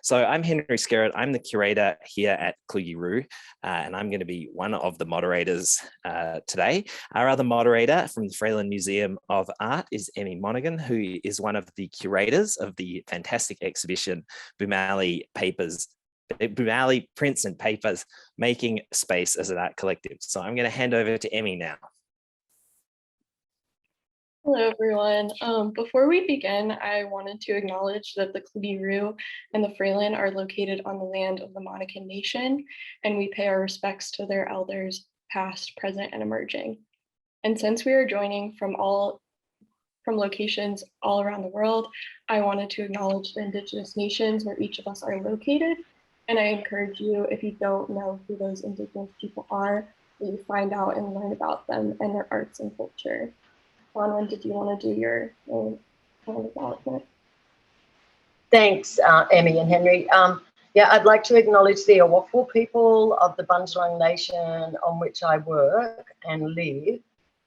So I'm Henry Skerritt. I'm the curator here at Kluge-Ruhe, and I'm going to be one of the moderators today. Our other moderator from the Fralin Museum of Art is Emmy Monaghan, who is one of the curators of the fantastic exhibition Boomalli Prints and Papers, Making Space as an Art Collective. So I'm going to hand over to Emmy now. Hello, everyone. Before we begin, I wanted to acknowledge that the Kluge-Ruhe and the Fralin are located on the land of the Monacan Nation, and we pay our respects to their elders, past, present, and emerging. And since we are joining from locations all around the world, I wanted to acknowledge the Indigenous nations where each of us are located. And I encourage you, if you don't know who those Indigenous people are, that you find out and learn about them and their arts and culture. Bronwyn, did you want to do your acknowledgement? Thanks, Emmy and Henry. Yeah, I'd like to acknowledge the Awaful people of the Bundjalung Nation on which I work and live.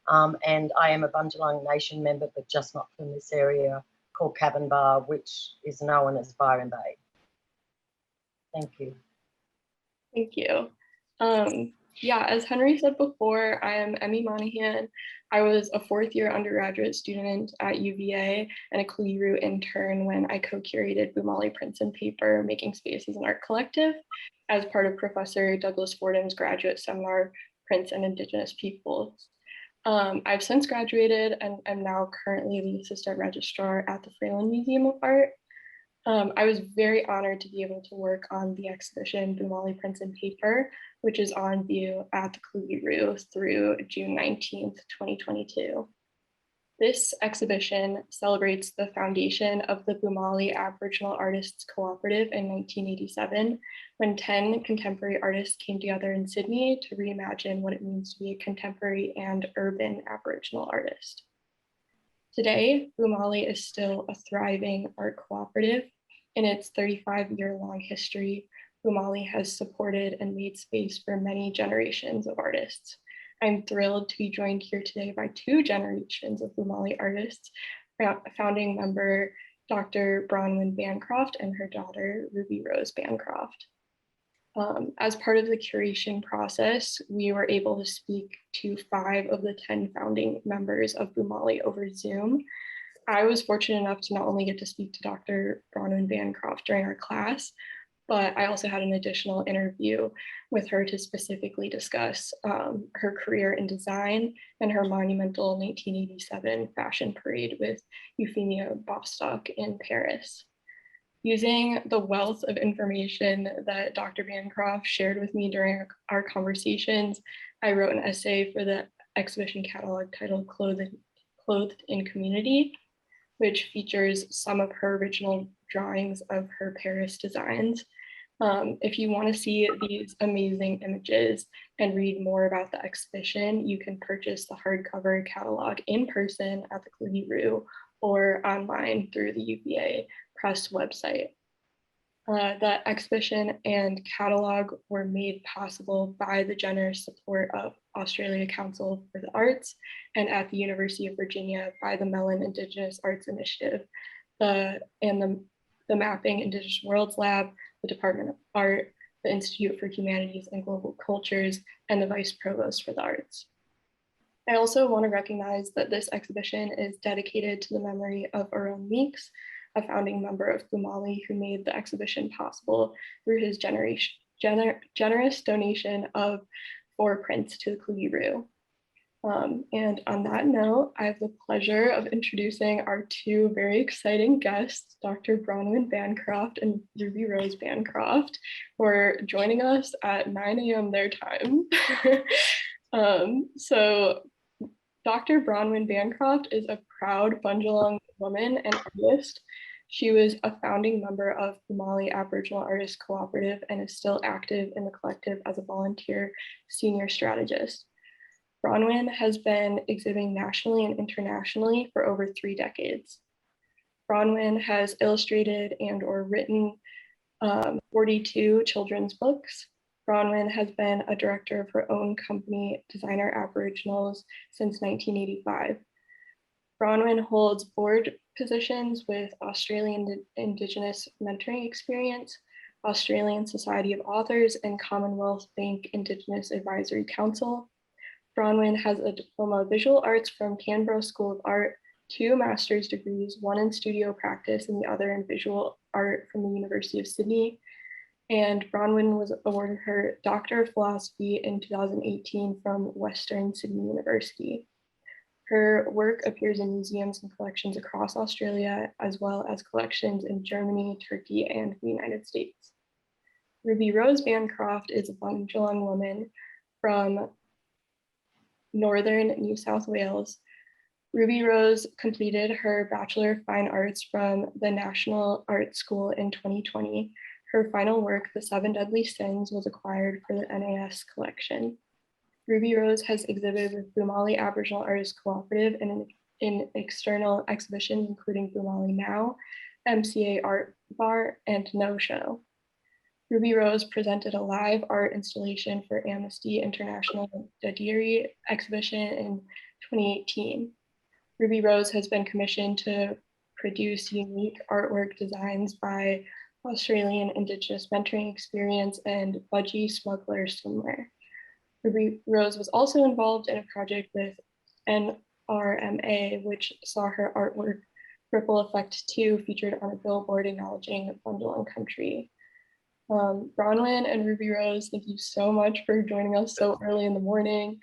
And I am a Bundjalung Nation member, but just not from this area, called Cabin Bar, which is known as Byron Bay. Thank you. Thank you. Yeah, as Henry said before, I am Emmy Monaghan. I was a fourth-year undergraduate student at UVA and a Kluge-Ruhe intern when I co-curated Boomalli Prints and Paper, Making Space as an Art Collective, as part of Professor Douglas Fordham's graduate seminar, Prints and Indigenous Peoples. I've since graduated and am now currently the assistant registrar at the Fralin Museum of Art. I was very honored to be able to work on the exhibition Boomalli Prints and Paper, which is on view at the Kluge-Ruhe through June 19th, 2022. This exhibition celebrates the foundation of the Boomalli Aboriginal Artists Cooperative in 1987, when 10 contemporary artists came together in Sydney to reimagine what it means to be a contemporary and urban Aboriginal artist. Today, Boomalli is still a thriving art cooperative. In its 35-year-long history, Boomalli has supported and made space for many generations of artists. I'm thrilled to be joined here today by two generations of Boomalli artists, founding member Dr. Bronwyn Bancroft and her daughter, Rubyrose Bancroft. As part of the curation process, we were able to speak to 5 of the 10 founding members of Boomalli over Zoom. I was fortunate enough to not only get to speak to Dr. Bronwyn Bancroft during our class, but I also had an additional interview with her to specifically discuss her career in design and her monumental 1987 fashion parade with Euphemia Bostock in Paris. Using the wealth of information that Dr. Bancroft shared with me during our conversations, I wrote an essay for the exhibition catalog titled Clothed in Community, which features some of her original drawings of her Paris designs. If you want to see these amazing images and read more about the exhibition, you can purchase the hardcover catalog in person at the Kluge-Ruhe or online through the UVA Press website. The exhibition and catalog were made possible by the generous support of Australia Council for the Arts and at the University of Virginia by the Mellon Indigenous Arts Initiative and the Mapping Indigenous Worlds Lab, the Department of Art, the Institute for Humanities and Global Cultures, and the Vice Provost for the Arts. I also want to recognize that this exhibition is dedicated to the memory of Aaron Meeks, a founding member of Boomalli who made the exhibition possible through his generous donation of 4 prints to the Kluge-Ruhe. And on that note, I have the pleasure of introducing our 2 very exciting guests, Dr. Bronwyn Bancroft and Rubyrose Bancroft, who are joining us at 9 a.m. their time. So Dr. Bronwyn Bancroft is a proud Bundjalung woman and artist. She was a founding member of the Boomalli Aboriginal Artists Cooperative and is still active in the collective as a volunteer senior strategist. Bronwyn has been exhibiting nationally and internationally for over 3 decades. Bronwyn has illustrated and or written 42 children's books. Bronwyn has been a director of her own company, Designer Aboriginals, since 1985. Bronwyn holds board positions with Australian Indigenous mentoring experience, Australian Society of Authors, and Commonwealth Bank Indigenous Advisory Council. Bronwyn has a Diploma of Visual Arts from Canberra School of Art, 2 master's degrees, one in studio practice and the other in visual art from the University of Sydney. And Bronwyn was awarded her Doctor of Philosophy in 2018 from Western Sydney University. Her work appears in museums and collections across Australia, as well as collections in Germany, Turkey, and the United States. Rubyrose Bancroft is a Bundjalung woman from northern New South Wales. Rubyrose completed her Bachelor of Fine Arts from the National Art School in 2020. Her final work, The Seven Deadly Sins, was acquired for the NAS collection. Rubyrose has exhibited with Boomalli Aboriginal Artist Cooperative and in external exhibitions, including Boomalli Now, MCA Art Bar, and No Show. Rubyrose presented a live art installation for Amnesty International Dadiri exhibition in 2018. Rubyrose has been commissioned to produce unique artwork designs by Australian Indigenous Mentoring Experience and Budgie Smuggler Swimwear. Rubyrose was also involved in a project with NRMA, which saw her artwork Ripple Effect 2 featured on a billboard acknowledging Bundjalung country. Bronwyn and Rubyrose, thank you so much for joining us so early in the morning.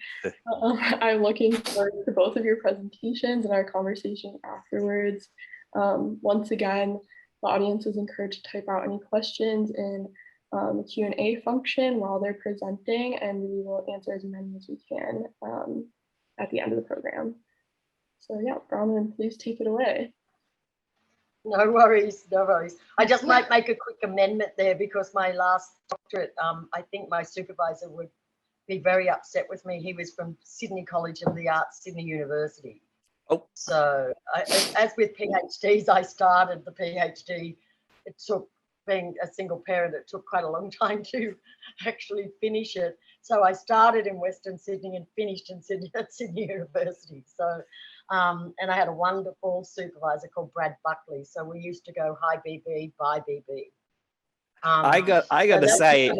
I'm looking forward to both of your presentations and our conversation afterwards. Once again, the audience is encouraged to type out any questions in the Q&A function while they're presenting, and we will answer as many as we can at the end of the program. So yeah, Bronwyn, please take it away. No worries, no worries. I just might make a quick amendment there because my last doctorate, I think my supervisor would be very upset with me. He was from Sydney College of the Arts, Sydney University. Oh. So as with PhDs, I started the PhD. It took, being a single parent, it took quite a long time to actually finish it. So I started in Western Sydney and finished in Sydney at Sydney University. So, and I had a wonderful supervisor called Brad Buckley. So we used to go hi BB, bye BB. I got to say,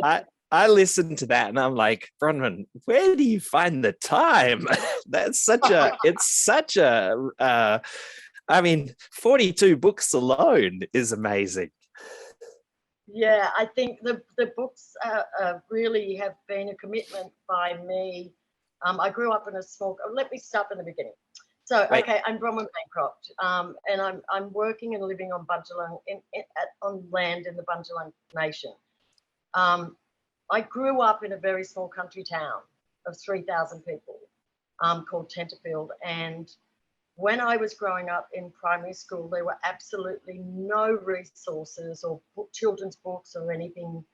I listened to that and I'm like, Bronwyn, where do you find the time? That's such a, it's such a, I mean, 42 books alone is amazing. Yeah, I think the books really have been a commitment by me. I grew up in a small, let me start from the beginning. So, okay, I'm Bronwyn Bancroft, and I'm working and living on Bundjalung, on land in the Bundjalung Nation. I grew up in a very small country town of 3,000 people called Tenterfield, and when I was growing up in primary school, there were absolutely no resources or children's books or anything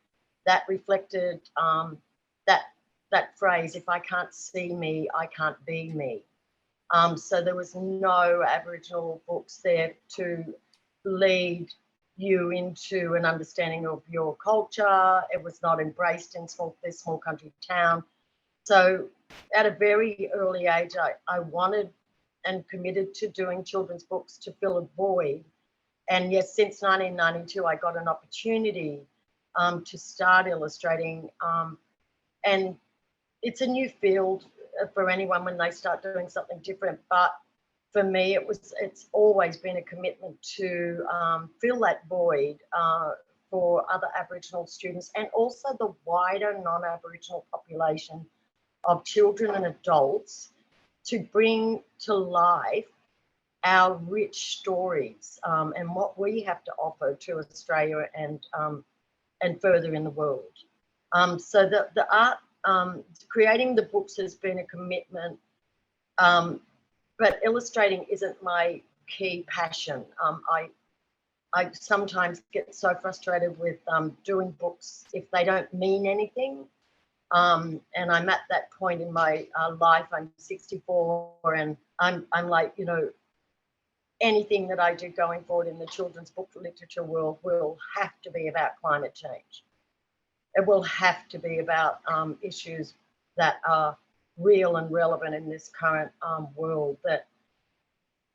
that reflected that phrase, if I can't see me, I can't be me. So there was no Aboriginal books there to lead you into an understanding of your culture. It was not embraced in this small country town. So at a very early age, I wanted and committed to doing children's books to fill a void. And yes, since 1992, I got an opportunity to start illustrating. And it's a new field for anyone when they start doing something different. But for me, it's always been a commitment to fill that void for other Aboriginal students and also the wider non-Aboriginal population of children and adults, to bring to life our rich stories and what we have to offer to Australia and further in the world. So the art, creating the books has been a commitment, but illustrating isn't my key passion. I sometimes get so frustrated with doing books if they don't mean anything. And I'm at that point in my life. I'm 64, and I'm like, you know, anything that I do going forward in the children's book literature world will have to be about climate change. It will have to be about issues that are real and relevant in this current world, that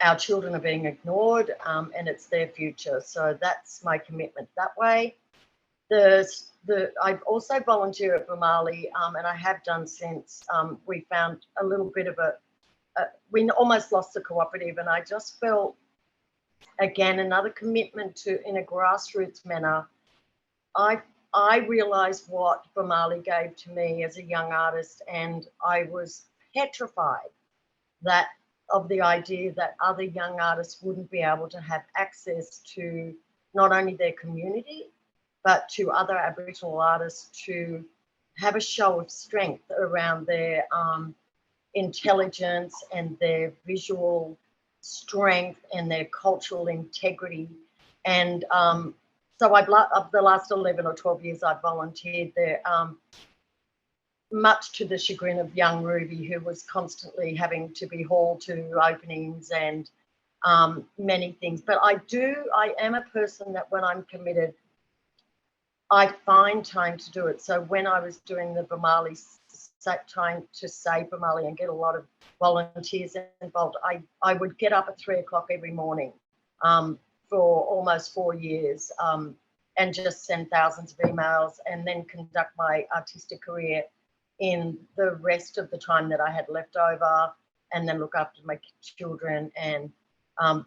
our children are being ignored, and it's their future. So that's my commitment that way. I've also volunteered at Boomalli, and I have done since we found a little bit of we almost lost the cooperative, and I just felt, again, another commitment to, in a grassroots manner. I realised what Boomalli gave to me as a young artist, and I was petrified of the idea that other young artists wouldn't be able to have access to not only their community, but to other Aboriginal artists to have a show of strength around their intelligence and their visual strength and their cultural integrity. And so of the last 11 or 12 years I've volunteered there, much to the chagrin of young Ruby, who was constantly having to be hauled to openings and many things. But I am a person that when I'm committed, I find time to do it. So when I was doing the Boomalli, trying to save Boomalli and get a lot of volunteers involved, I would get up at 3 o'clock every morning for almost 4 years and just send thousands of emails and then conduct my artistic career in the rest of the time that I had left over, and then look after my children. And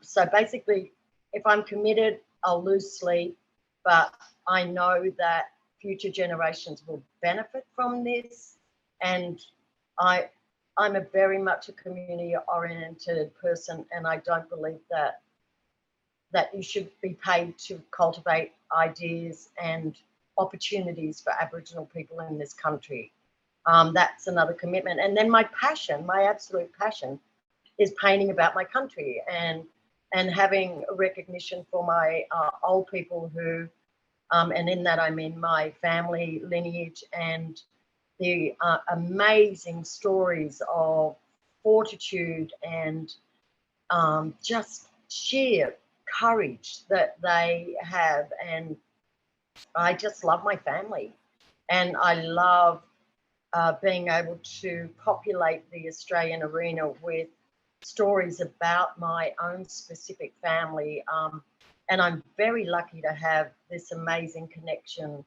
so basically, if I'm committed, I'll lose sleep, but I know that future generations will benefit from this. And I'm a very much a community-oriented person, and I don't believe that you should be paid to cultivate ideas and opportunities for Aboriginal people in this country. That's another commitment. And then my passion, my absolute passion, is painting about my country and having recognition for my old people who, and in that I mean my family lineage, and the amazing stories of fortitude and just sheer courage that they have. And I just love my family, and I love being able to populate the Australian arena with stories about my own specific family. And I'm very lucky to have this amazing connection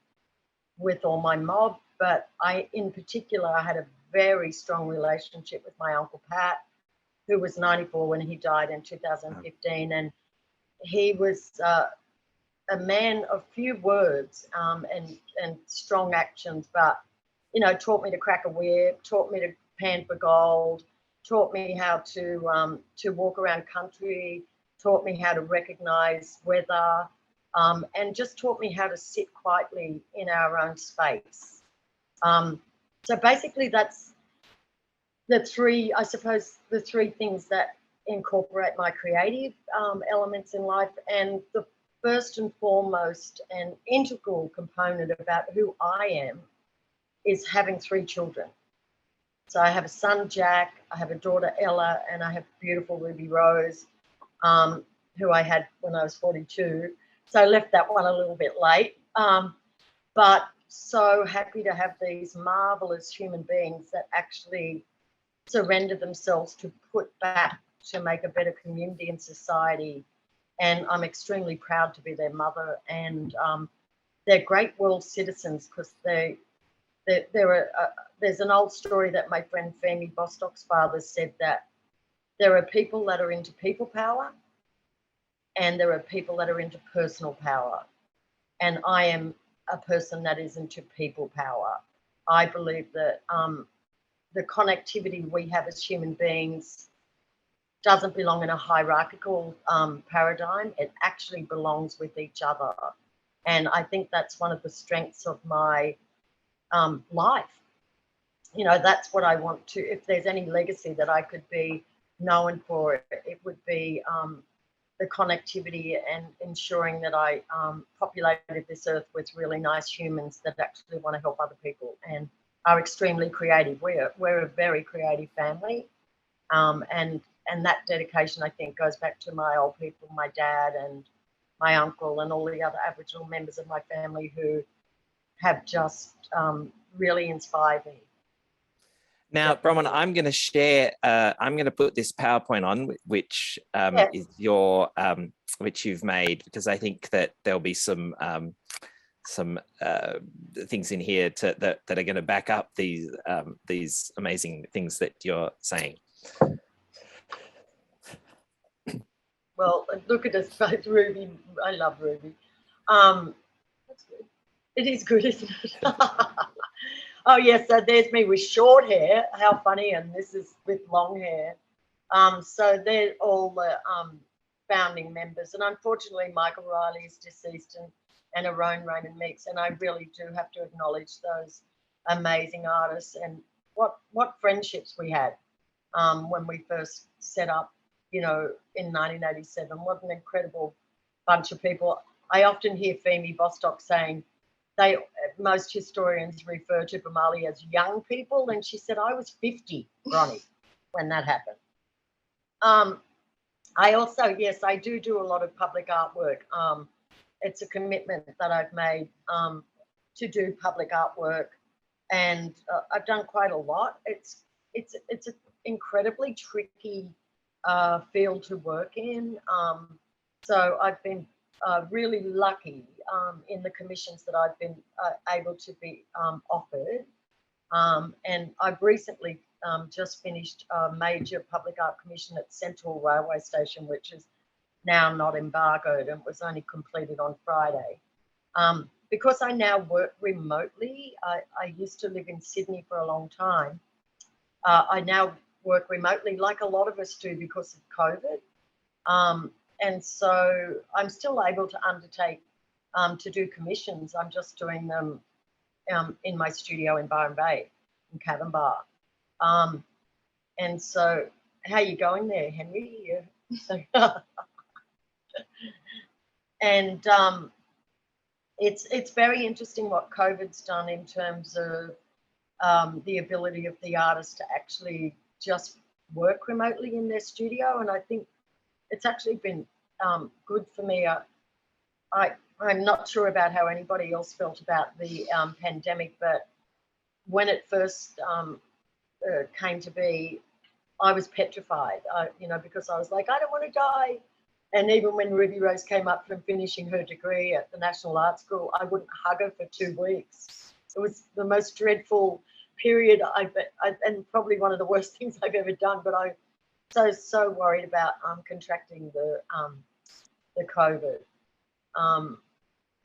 with all my mob. But in particular, I had a very strong relationship with my Uncle Pat, who was 94 when he died in 2015. And he was a man of few words and strong actions, but, you know, taught me to crack a whip, taught me to pan for gold, taught me how to walk around country, taught me how to recognise weather, and just taught me how to sit quietly in our own space. So basically that's the three things that incorporate my creative elements in life. And the first and foremost and integral component about who I am is having 3 children. So I have a son, Jack, I have a daughter, Ella, and I have beautiful Rubyrose, who I had when I was 42. So I left that one a little bit late. But so happy to have these marvelous human beings that actually surrender themselves to put back to make a better community and society. And I'm extremely proud to be their mother. And they're great world citizens, because there's an old story that my friend Femi Bostock's father said, that there are people that are into people power and there are people that are into personal power. And I am a person that is into people power. I believe that the connectivity we have as human beings doesn't belong in a hierarchical paradigm. It actually belongs with each other. And I think that's one of the strengths of my life. You know, that's what I want to, if there's any legacy that I could be known for, it would be the connectivity and ensuring that I populated this earth with really nice humans that actually want to help other people and are extremely creative. We're a very creative family, and that dedication, I think, goes back to my old people, my dad and my uncle and all the other Aboriginal members of my family who have just really inspired me. Now, Bronwyn, I'm going to share. I'm going to put this PowerPoint on, which is your, which you've made, because I think that there'll be some some things in here that are going to back up these amazing things that you're saying. Well, look at us both, Ruby. I love Ruby. That's good. It is good, isn't it? Oh yes, so there's me with short hair. How funny! And this is with long hair. So they're all the founding members, and unfortunately, Michael Riley is deceased, and Arone Raymond Meeks, and I really do have to acknowledge those amazing artists and what friendships we had when we first set up, you know, in 1987. What an incredible bunch of people. I often hear Femi Bostock saying most historians refer to Boomalli as young people, and she said I was 50, Ronnie, when that happened. I also, yes, I do a lot of public artwork. It's a commitment that I've made to do public artwork, and I've done quite a lot. It's an incredibly tricky field to work in. So I've been really lucky in the commissions that I've been able to be offered. And I've recently just finished a major public art commission at Central Railway Station, which is now not embargoed, and was only completed on Friday. Because I now work remotely, I used to live in Sydney for a long time. I now work remotely like a lot of us do because of COVID. And so I'm still able to undertake to do commissions. I'm just doing them in my studio in Byron Bay, in Cavenbar. And so, how are you going there, Henry? And it's very interesting what COVID's done in terms of the ability of the artist to actually just work remotely in their studio, and I think it's actually been good for me. I'm not sure about how anybody else felt about the pandemic, but when it first came to be, I was petrified, you know, because I was like, I don't want to die. And even when Rubyrose came up from finishing her degree at the National Art School, I wouldn't hug her for 2 weeks. It was the most dreadful period and probably one of the worst things I've ever done. But I'm so worried about contracting the COVID.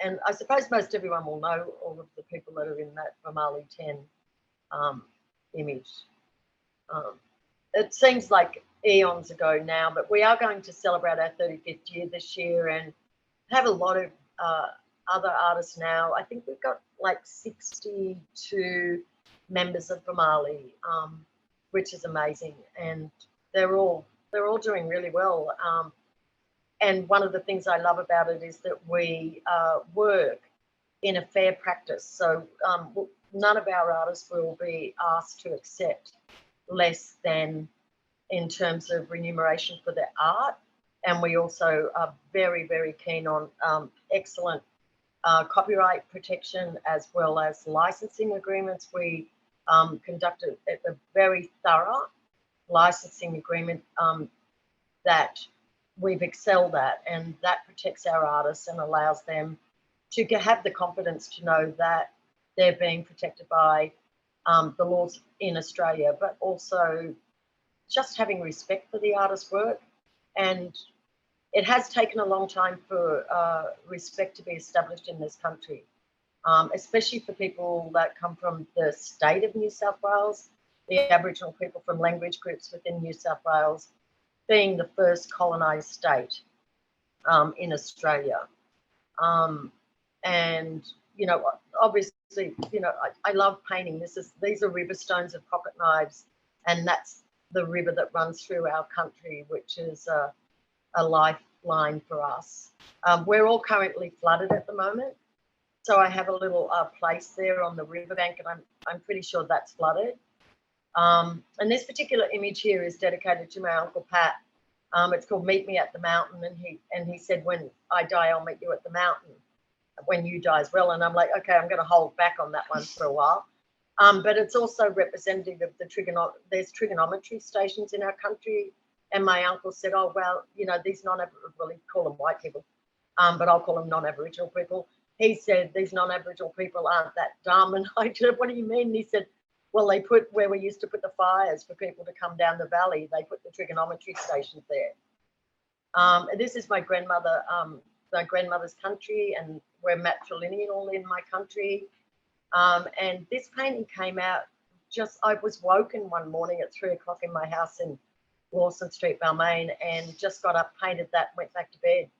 And I suppose most everyone will know all of the people that are in that Boomalli 10 image. It seems like eons ago now, but we are going to celebrate our 35th year this year and have a lot of other artists now. I think we've got like 62 members of Boomalli, which is amazing, and they're all doing really well. And one of the things I love about it is that we work in a fair practice. So none of our artists will be asked to accept less than in terms of remuneration for their art. And we also are very, very keen on excellent copyright protection as well as licensing agreements. We conducted a very thorough licensing agreement that we've excelled at, and that protects our artists and allows them to have the confidence to know that they're being protected by the laws in Australia, but also just having respect for the artist's work. And it has taken a long time for respect to be established in this country, especially for people that come from the state of New South Wales, the Aboriginal people from language groups within New South Wales, being the first colonised state in Australia. And, you know, obviously, you know, I love painting. These are river stones of pocket knives, and that's the river that runs through our country, which is a lifeline for us. We're all currently flooded at the moment. So I have a little place there on the riverbank, and I'm pretty sure that's flooded. And this particular image here is dedicated to my Uncle Pat. It's called Meet Me at the Mountain, and he said, when I die, I'll meet you at the mountain, when you die as well. And I'm like, okay, I'm going to hold back on that one for a while. But it's also representative of the there's trigonometry stations in our country. And my uncle said, oh, well, you know, these non-Aboriginal, call them white people, but I'll call them non-Aboriginal people. he said, these non-Aboriginal people aren't that dumb. And I said, what do you mean? And he said, well, they put where we used to put the fires for people to come down the valley, they put the trigonometry stations there. This is my grandmother's country, and we're matrilineal in my country. And this painting came out I was woken one morning at 3 o'clock in my house in Lawson Street, Balmain, and just got up, painted that, went back to bed.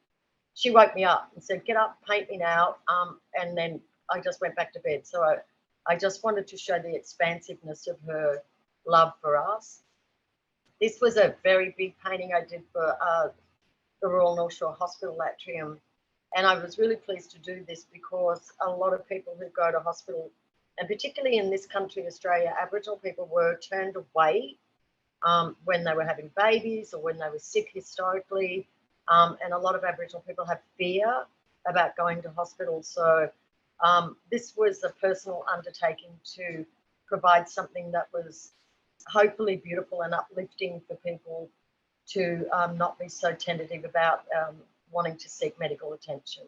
She woke me up and said, get up, paint me now. And then I just went back to bed. So I just wanted to show the expansiveness of her love for us. This was a very big painting I did for the Royal North Shore Hospital Atrium. And I was really pleased to do this because a lot of people who go to hospital, and particularly in this country, Australia, Aboriginal people were turned away when they were having babies or when they were sick historically. And a lot of Aboriginal people have fear about going to hospital. So this was a personal undertaking to provide something that was hopefully beautiful and uplifting for people to not be so tentative about wanting to seek medical attention.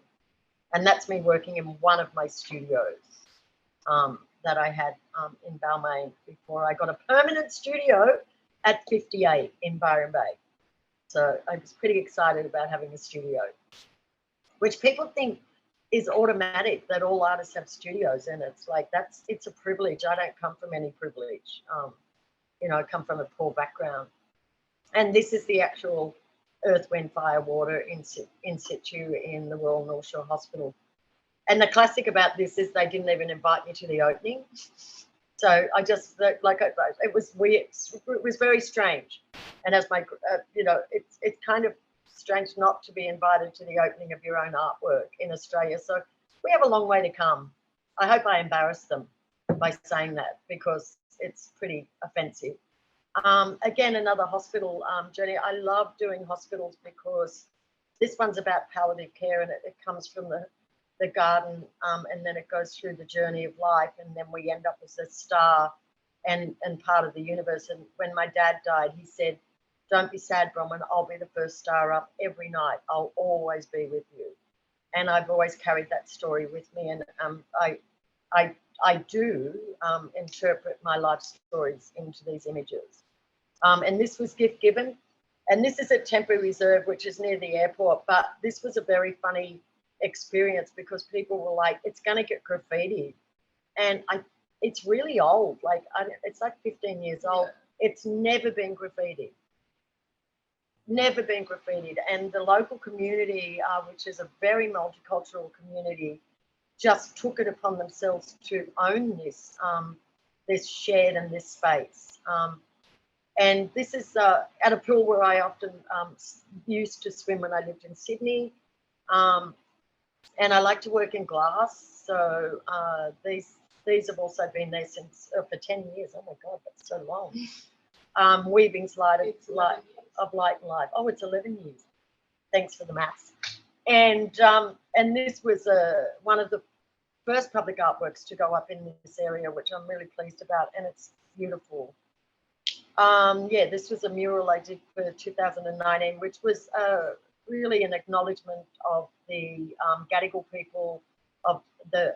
And that's me working in one of my studios that I had in Balmain before I got a permanent studio at 58 in Byron Bay. So I was pretty excited about having a studio, which people think is automatic, that all artists have studios. And it's like, it's a privilege. I don't come from any privilege. You know, I come from a poor background. And this is the actual earth, wind, fire, water in situ in the Royal North Shore Hospital. And the classic about this is they didn't even invite me to the opening. So I just, it was weird. It was very strange. And as my, you know, it's kind of strange not to be invited to the opening of your own artwork in Australia. So we have a long way to come. I hope I embarrassed them by saying that, because it's pretty offensive. Again, another hospital journey. I love doing hospitals because this one's about palliative care, and it comes from the garden, and then it goes through the journey of life, and then we end up as a star and part of the universe. And when my dad died, he said, don't be sad, Bronwyn, I'll be the first star up every night. I'll always be with you. And I've always carried that story with me. And I do interpret my life stories into these images. And this was gift given. And this is at Temporary Reserve, which is near the airport. But this was a very funny experience because people were like, it's going to get graffiti. And it's really old. Like, it's like 15 years old. Yeah. It's never been graffitied. Never been graffitied. And the local community, which is a very multicultural community, just took it upon themselves to own this, this shed and this space. And this is at a pool where I often used to swim when I lived in Sydney. And I like to work in glass. So these have also been there since for 10 years. Oh my God, that's so long. Weaving's light of light and life. Oh, it's 11 years. Thanks for the maths. And this was one of the first public artworks to go up in this area, which I'm really pleased about, and it's beautiful. Yeah, this was a mural I did for 2019, which was really an acknowledgement of the Gadigal people of the,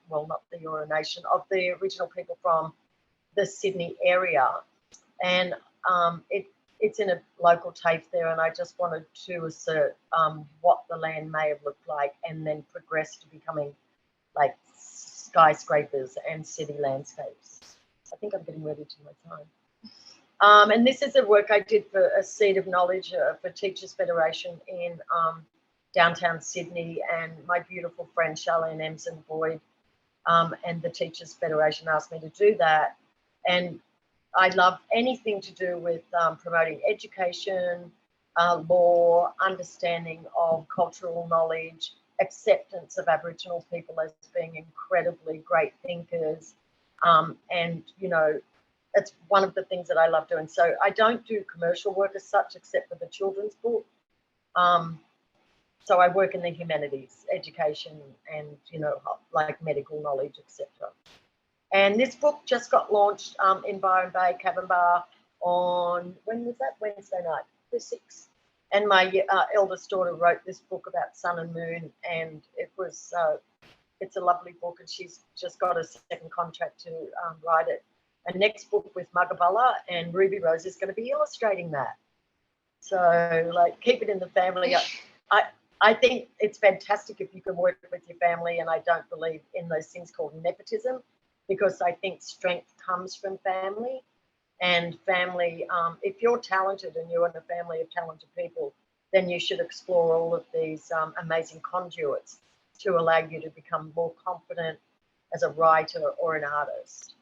well, not the Eora Nation, of the original people from the Sydney area. And it's in a local TAFE there, and I just wanted to assert what the land may have looked like and then progress to becoming like skyscrapers and city landscapes. I think I'm getting ready to my time. And this is a work I did for a Seed of Knowledge for Teachers Federation in downtown Sydney, and my beautiful friend Charlene Emson Boyd and the Teachers Federation asked me to do that. And I love anything to do with promoting education, law, understanding of cultural knowledge, acceptance of Aboriginal people as being incredibly great thinkers. And, you know, it's one of the things that I love doing. So I don't do commercial work as such, except for the children's book. So I work in the humanities, education, and, you know, like medical knowledge, etc. And this book just got launched in Byron Bay Cabin Bar on, when was that? Wednesday night, the 6th. And my eldest daughter wrote this book about sun and moon, and it's a lovely book, and she's just got a second contract to write it. A next book with Mugaballa, and Rubyrose is going to be illustrating that. So, like, keep it in the family. I think it's fantastic if you can work with your family, and I don't believe in those things called nepotism, because I think strength comes from family. And family, if you're talented and you're in a family of talented people, then you should explore all of these amazing conduits to allow you to become more confident as a writer or an artist.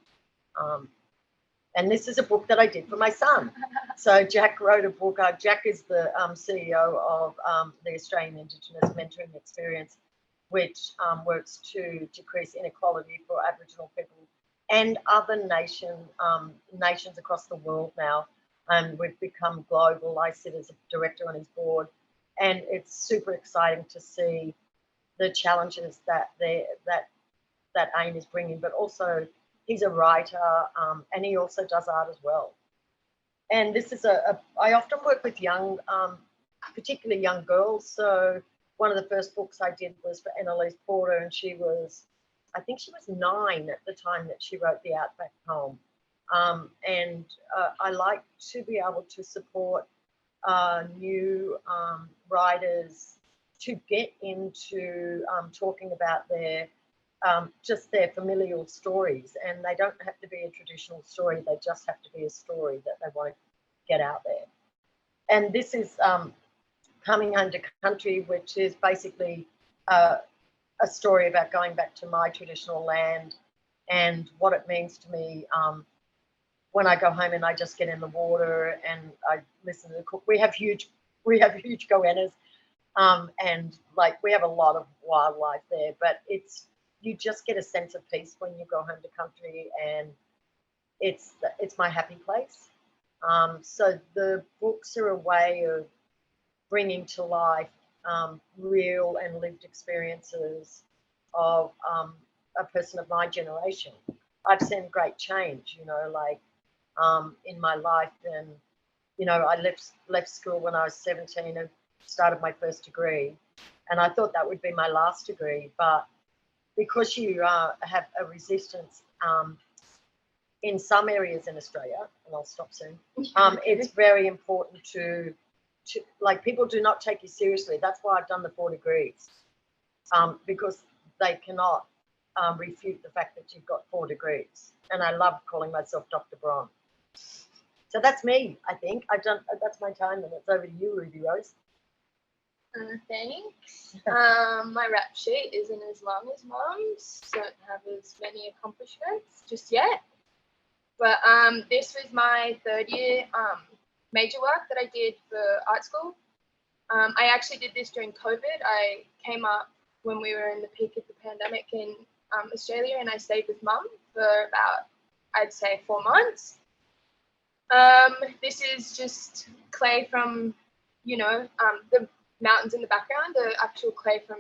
And this is a book that I did for my son. So Jack wrote a book. Jack is the CEO of the Australian Indigenous Mentoring Experience, which works to decrease inequality for Aboriginal people and other nations across the world now. And we've become global. I sit as a director on his board, and it's super exciting to see the challenges that AIM is bringing, but also he's a writer, and he also does art as well. And this is I often work with young, particularly young girls. So one of the first books I did was for Annalise Porter, and I think she was 9 at the time that she wrote the Outback poem. And I like to be able to support new writers to get into talking about just their familial stories, and they don't have to be a traditional story, they just have to be a story that they want to get out there. And this is Coming Home to Country, which is basically a story about going back to my traditional land and what it means to me when I go home and I just get in the water and I listen to the cook. We have huge goannas, and like we have a lot of wildlife there, but you just get a sense of peace when you go home to country, and it's my happy place. So the books are a way of bringing to life real and lived experiences of a person of my generation. I've seen great change, like in my life, and I left school when I was 17 and started my first degree, and I thought that would be my last degree, but because you have a resistance in some areas in Australia, and I'll stop soon, it's very important to like, people do not take you seriously. That's why I've done the 4 degrees, because they cannot refute the fact that you've got 4 degrees. And I love calling myself Dr. Bron. So that's me, I think. That's my time, and it's over to you, Rubyrose. Thanks. My rap sheet isn't as long as Mum's. Don't have as many accomplishments just yet. But this was my 3rd year major work that I did for art school. I actually did this during COVID. I came up when we were in the peak of the pandemic in Australia, and I stayed with Mum for about, I'd say, 4 months. This is just clay from, the mountains in the background, the actual clay from,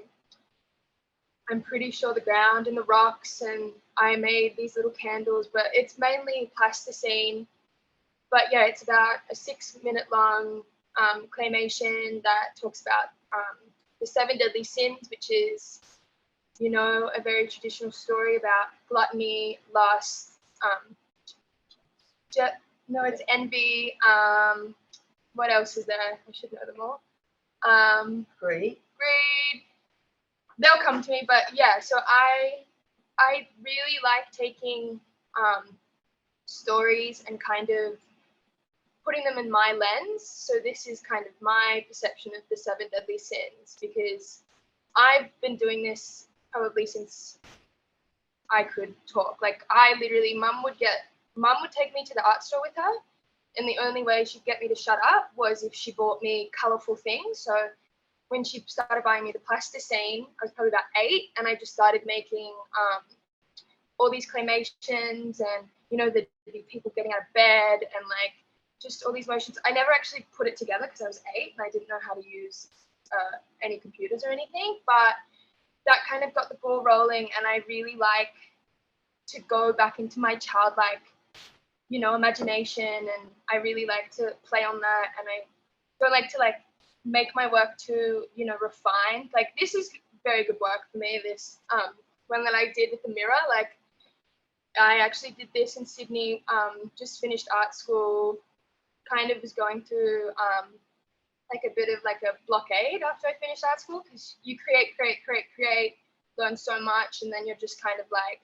I'm pretty sure, the ground and the rocks, and I made these little candles, but it's mainly plasticine. But yeah, it's about a 6-minute long claymation that talks about the 7 deadly sins, which is, a very traditional story about gluttony, lust, it's envy. What else is there? I should know them all. Greed. They'll come to me, but yeah. So I really like taking stories and kind of putting them in my lens. So this is kind of my perception of the 7 deadly sins, because I've been doing this probably since I could talk. Like, I literally, Mum would take me to the art store with her, and the only way she'd get me to shut up was if she bought me colourful things. So when she started buying me the plasticine, I was probably about 8, and I just started making all these claymations, and the people getting out of bed, and like just all these motions. I never actually put it together because I was 8 and I didn't know how to use any computers or anything, but that kind of got the ball rolling, and I really like to go back into my childlike, imagination, and I really like to play on that, and I don't like to make my work to, you know, refine. Like this is very good work for me. This one that I did with the mirror, like I actually did this in Sydney, just finished art school, kind of was going through like a bit of like a blockade after I finished art school, because you create, learn so much, and then you're just kind of like,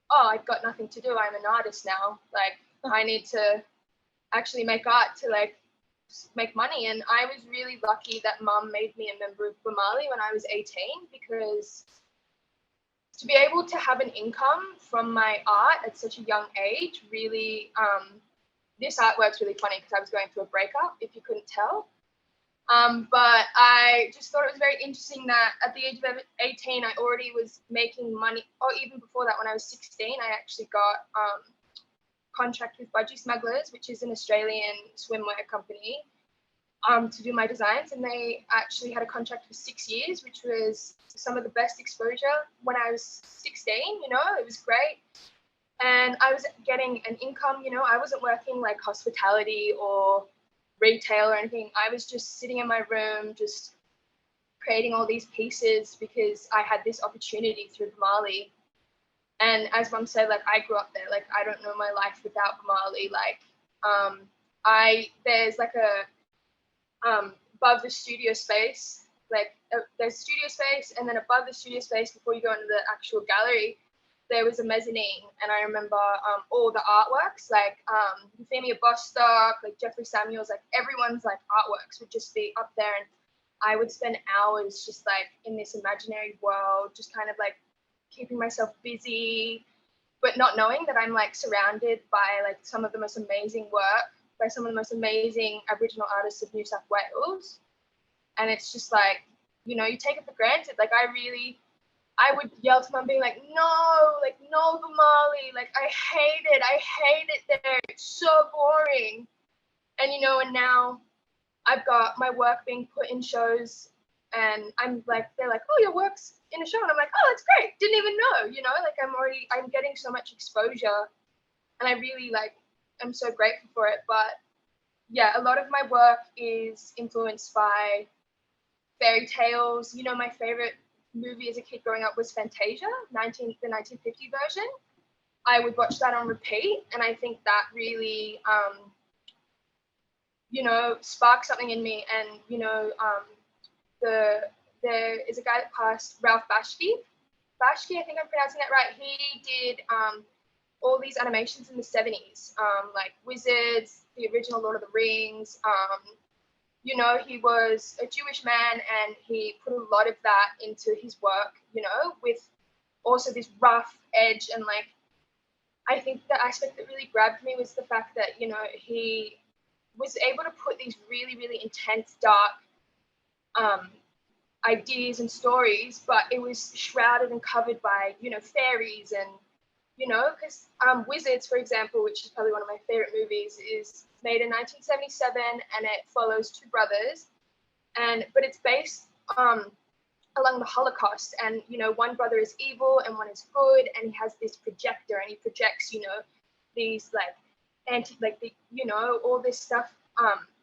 oh, I've got nothing to do. I'm an artist now. Like I need to actually make art to like make money. And I was really lucky that mum made me a member of Boomalli when I was 18, because to be able to have an income from my art at such a young age, really, this artwork's really funny because I was going through a breakup, if you couldn't tell. But I just thought it was very interesting that at the age of 18, I already was making money, or even before that, when I was 16, I actually got contract with Budgie Smugglers, which is an Australian swimwear company, to do my designs. And they actually had a contract for 6 years, which was some of the best exposure when I was 16, you know, it was great. And I was getting an income, you know, I wasn't working like hospitality or retail or anything. I was just sitting in my room, just creating all these pieces because I had this opportunity through Boomalli. And as mum said, like I grew up there, like I don't know my life without Boomalli. Like there's like a above the studio space, like there's studio space, and then above the studio space before you go into the actual gallery, there was a mezzanine. And I remember all the artworks, like Euphemia Bostock, like Jeffrey Samuels, like everyone's like artworks would just be up there, and I would spend hours just like in this imaginary world, just kind of like keeping myself busy, but not knowing that I'm like surrounded by like some of the most amazing work by some of the most amazing Aboriginal artists of New South Wales. And it's just like, you know, you take it for granted. Like I would yell to mum being like, no, Boomalli, like I hate it there. It's so boring. And, you know, and now I've got my work being put in shows, and I'm like, they're like, oh, your work's in a show. And I'm like, oh, that's great. Didn't even know, you know, like I'm getting so much exposure, and I really like, I'm so grateful for it. But yeah, a lot of my work is influenced by fairy tales. You know, my favorite movie as a kid growing up was Fantasia, the 1950 version. I would watch that on repeat, and I think that really, you know, sparked something in me. And, you know, there is a guy that passed, Ralph Bashki, I think I'm pronouncing that right. He did all these animations in the 70s, like Wizards, the original Lord of the Rings. You know, he was a Jewish man, and he put a lot of that into his work, you know, with also this rough edge. And like, I think the aspect that really grabbed me was the fact that, you know, he was able to put these really, really intense, dark ideas and stories, but it was shrouded and covered by, you know, fairies. And, you know, because Wizards, for example, which is probably one of my favorite movies, is made in 1977, and it follows two brothers, but it's based along the Holocaust. And, you know, one brother is evil and one is good, and he has this projector, and he projects, you know, these like you know, all this stuff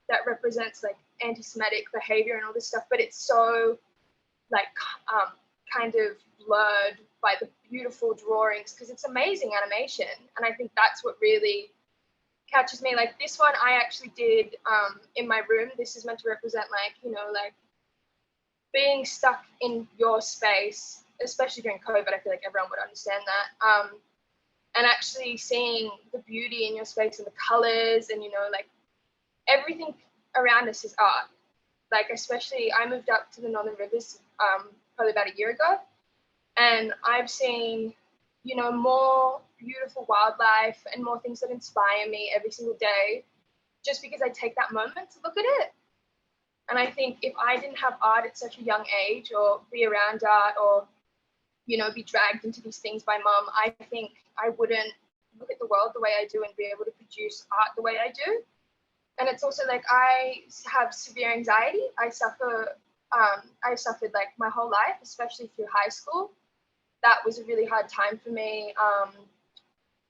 that represents like anti-Semitic behavior and all this stuff, but it's so like kind of blurred by the beautiful drawings, because it's amazing animation. And I think that's what really catches me. Like this one I actually did in my room. This is meant to represent like, you know, like being stuck in your space, especially during COVID. I feel like everyone would understand that. And actually seeing the beauty in your space and the colors, and, you know, like everything around us is art. Like, especially I moved up to the Northern Rivers probably about a year ago, and I've seen, you know, more beautiful wildlife and more things that inspire me every single day, just because I take that moment to look at it. And I think if I didn't have art at such a young age, or be around art, or, you know, be dragged into these things by mum, I think I wouldn't look at the world the way I do and be able to produce art the way I do. And it's also like I have severe anxiety. I suffered like my whole life, especially through high school. That was a really hard time for me.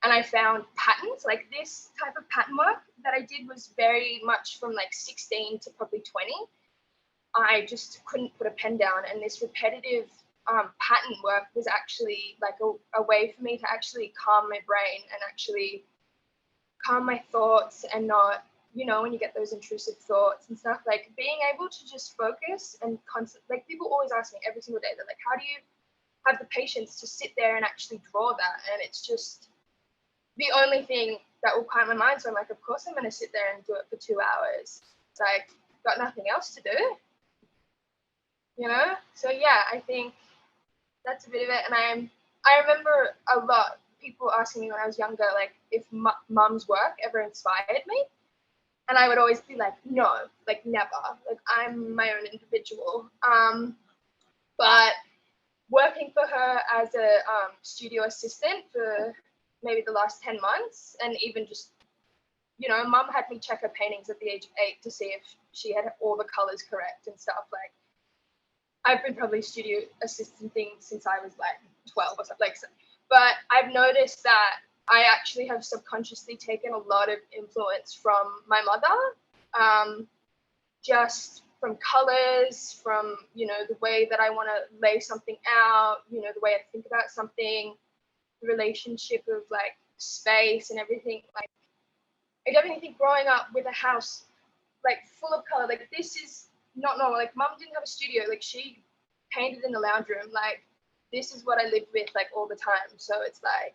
And I found patterns, like this type of pattern work that I did was very much from like 16 to probably 20. I just couldn't put a pen down, and this repetitive pattern work was actually like a way for me to actually calm my brain and actually calm my thoughts, and not, you know, when you get those intrusive thoughts and stuff, like being able to just focus and like people always ask me every single day, they're like, how do you have the patience to sit there and actually draw that? And it's just the only thing that will quiet my mind. So I'm like, of course I'm going to sit there and do it for 2 hours. It's like, got nothing else to do, you know? So yeah, I think that's a bit of it. And I remember a lot people asking me when I was younger, like if mum's work ever inspired me. And I would always be like, no, like never, like I'm my own individual. But working for her as a studio assistant for maybe the last 10 months, and even just, you know, mum had me check her paintings at the age of 8 to see if she had all the colors correct and stuff. Like I've been probably studio assistanting since I was like 12 or something, like so. But I've noticed that I actually have subconsciously taken a lot of influence from my mother, just from colors, from, you know, the way that I want to lay something out, you know, the way I think about something, the relationship of like space and everything. Like I definitely think growing up with a house like full of color, like this is not normal. Like mum didn't have a studio, like she painted in the lounge room. Like this is what I lived with like all the time. So it's like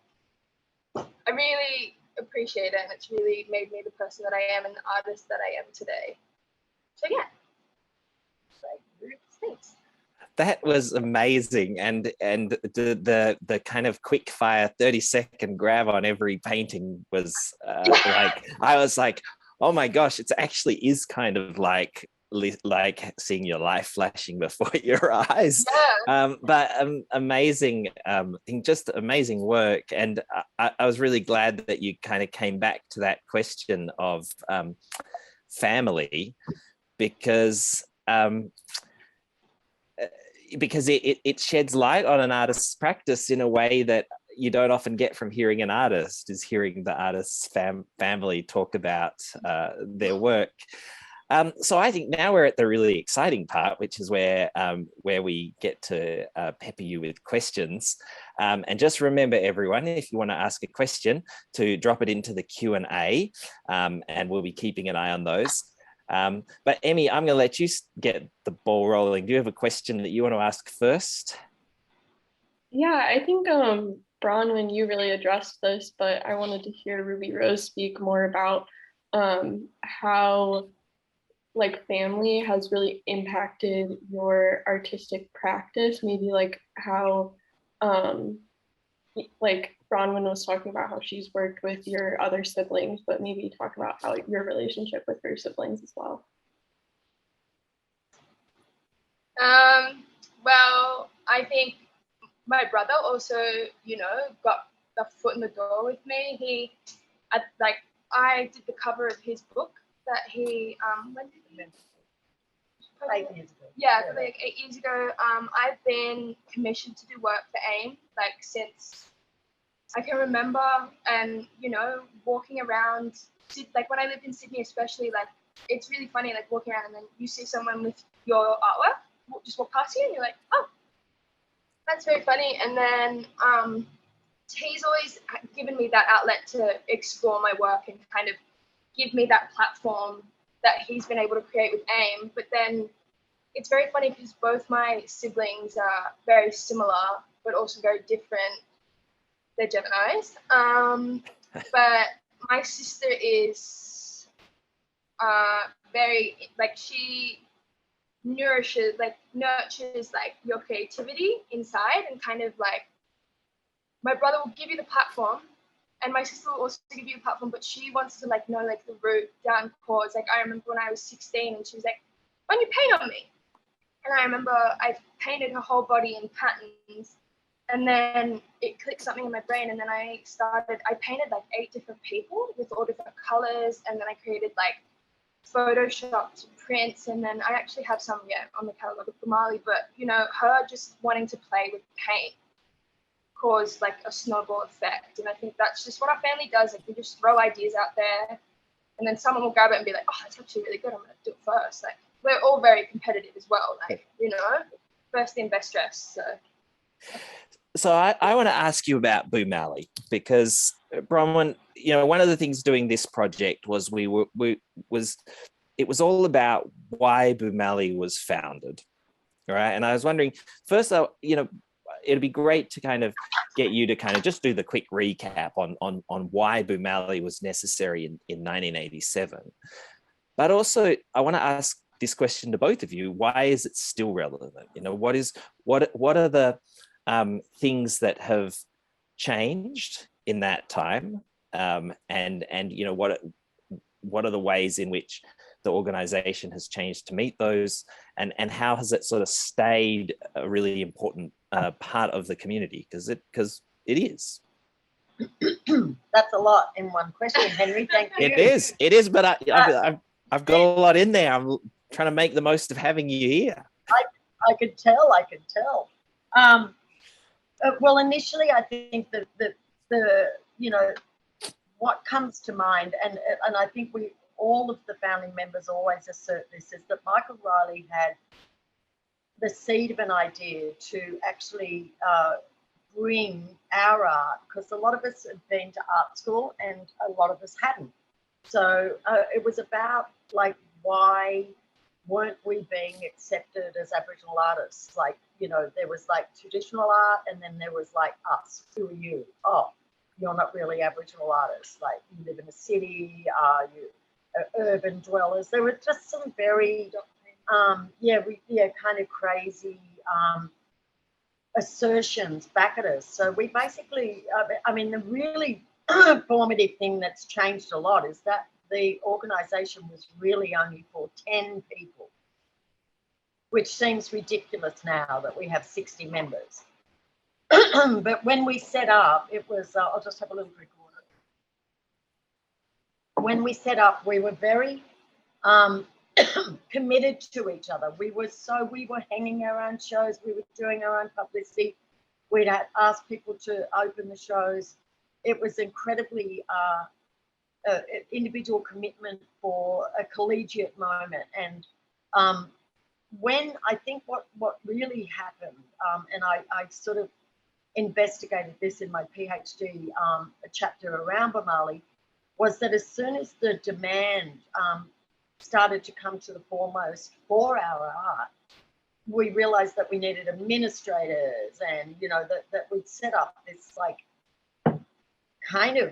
I really appreciate it, and it's really made me the person that I am and the artist that I am today. So yeah, like, thanks. That was amazing, and the kind of quick fire 30-second grab on every painting was like, I was like, oh my gosh, it actually is kind of like seeing your life flashing before your eyes. But amazing just amazing work. And I was really glad that you kind of came back to that question of family, because it sheds light on an artist's practice in a way that you don't often get from hearing an artist, is hearing the artist's family talk about their work. So I think now we're at the really exciting part, which is where we get to pepper you with questions. And just remember, everyone, if you want to ask a question, to drop it into the Q&A, and we'll be keeping an eye on those. But Emmy, I'm going to let you get the ball rolling. Do you have a question that you want to ask first? Yeah, I think Bronwyn, you really addressed this, but I wanted to hear Rubyrose speak more about how like family has really impacted your artistic practice. Maybe like how like Bronwyn was talking about how she's worked with your other siblings, but maybe talk about how your relationship with her siblings as well. Well, I think my brother also, you know, got the foot in the door with me. I did the cover of his book that he, when did he? 8 years ago. Yeah, like 8 years ago. I've been commissioned to do work for AIM, like since I can remember, and you know, walking around, like when I lived in Sydney especially, like it's really funny, like walking around and then you see someone with your artwork just walk past you and you're like, oh, that's very funny. And then he's always given me that outlet to explore my work and kind of give me that platform that he's been able to create with AIM. But then it's very funny because both my siblings are very similar, but also very different. They're Geminis. But my sister is very, like, she nurtures like your creativity inside, and kind of like my brother will give you the platform and my sister will also give you a platform, but she wants to like know like the root down chords. Like I remember when I was 16 and she was like, why don't you paint on me? And I remember I painted her whole body in patterns, and then it clicked something in my brain, and then I painted like 8 different people with all different colors, and then I created like photoshopped prints, and then I actually have some on the catalog of Boomalli, but you know, her just wanting to play with paint caused like a snowball effect. And I think that's just what our family does. Like we just throw ideas out there and then someone will grab it and be like, oh, that's actually really good, I'm gonna do it first. Like we're all very competitive as well, like, you know, first in, best dressed. So I want to ask you about Boomalli, because Bronwyn, you know, one of the things doing this project was it was all about why Boomalli was founded, right? And I was wondering, first, you know, it'd be great to kind of get you to kind of just do the quick recap on why Boomalli was necessary in 1987. But also, I want to ask this question to both of you: why is it still relevant? You know, what are the things that have changed in that time, and you know, what are the ways in which the organization has changed to meet those, and how has it sort of stayed a really important part of the community, because it is. That's a lot in one question, Henry. Thank you. It is, but I've got a lot in there. I'm trying to make the most of having you here. I could tell. Well, initially, I think that the you know, what comes to mind, and I think all of the founding members always assert this, is that Michael Riley had the seed of an idea to actually bring our art, because a lot of us had been to art school and a lot of us hadn't. So it was about, like, why weren't we being accepted as Aboriginal artists? Like, you know, there was like traditional art, and then there was like us. Who are you? Oh, you're not really Aboriginal artists. Like, you live in a city, you are urban dwellers. There were just some very, kind of crazy assertions back at us. So we basically, I mean, the really formative thing that's changed a lot is that the organisation was really only for 10 people, which seems ridiculous now that we have 60 members. But when we set up, it was, I'll just have a little drink of water. When we set up, we were very committed to each other. We were hanging our own shows, we were doing our own publicity. We'd ask people to open the shows. It was incredibly individual commitment for a collegiate moment. And when I think what really happened, and I sort of investigated this in my PhD, a chapter around Boomalli, was that as soon as the demand started to come to the foremost for our art, we realized that we needed administrators, and, you know, that we'd set up this, like, kind of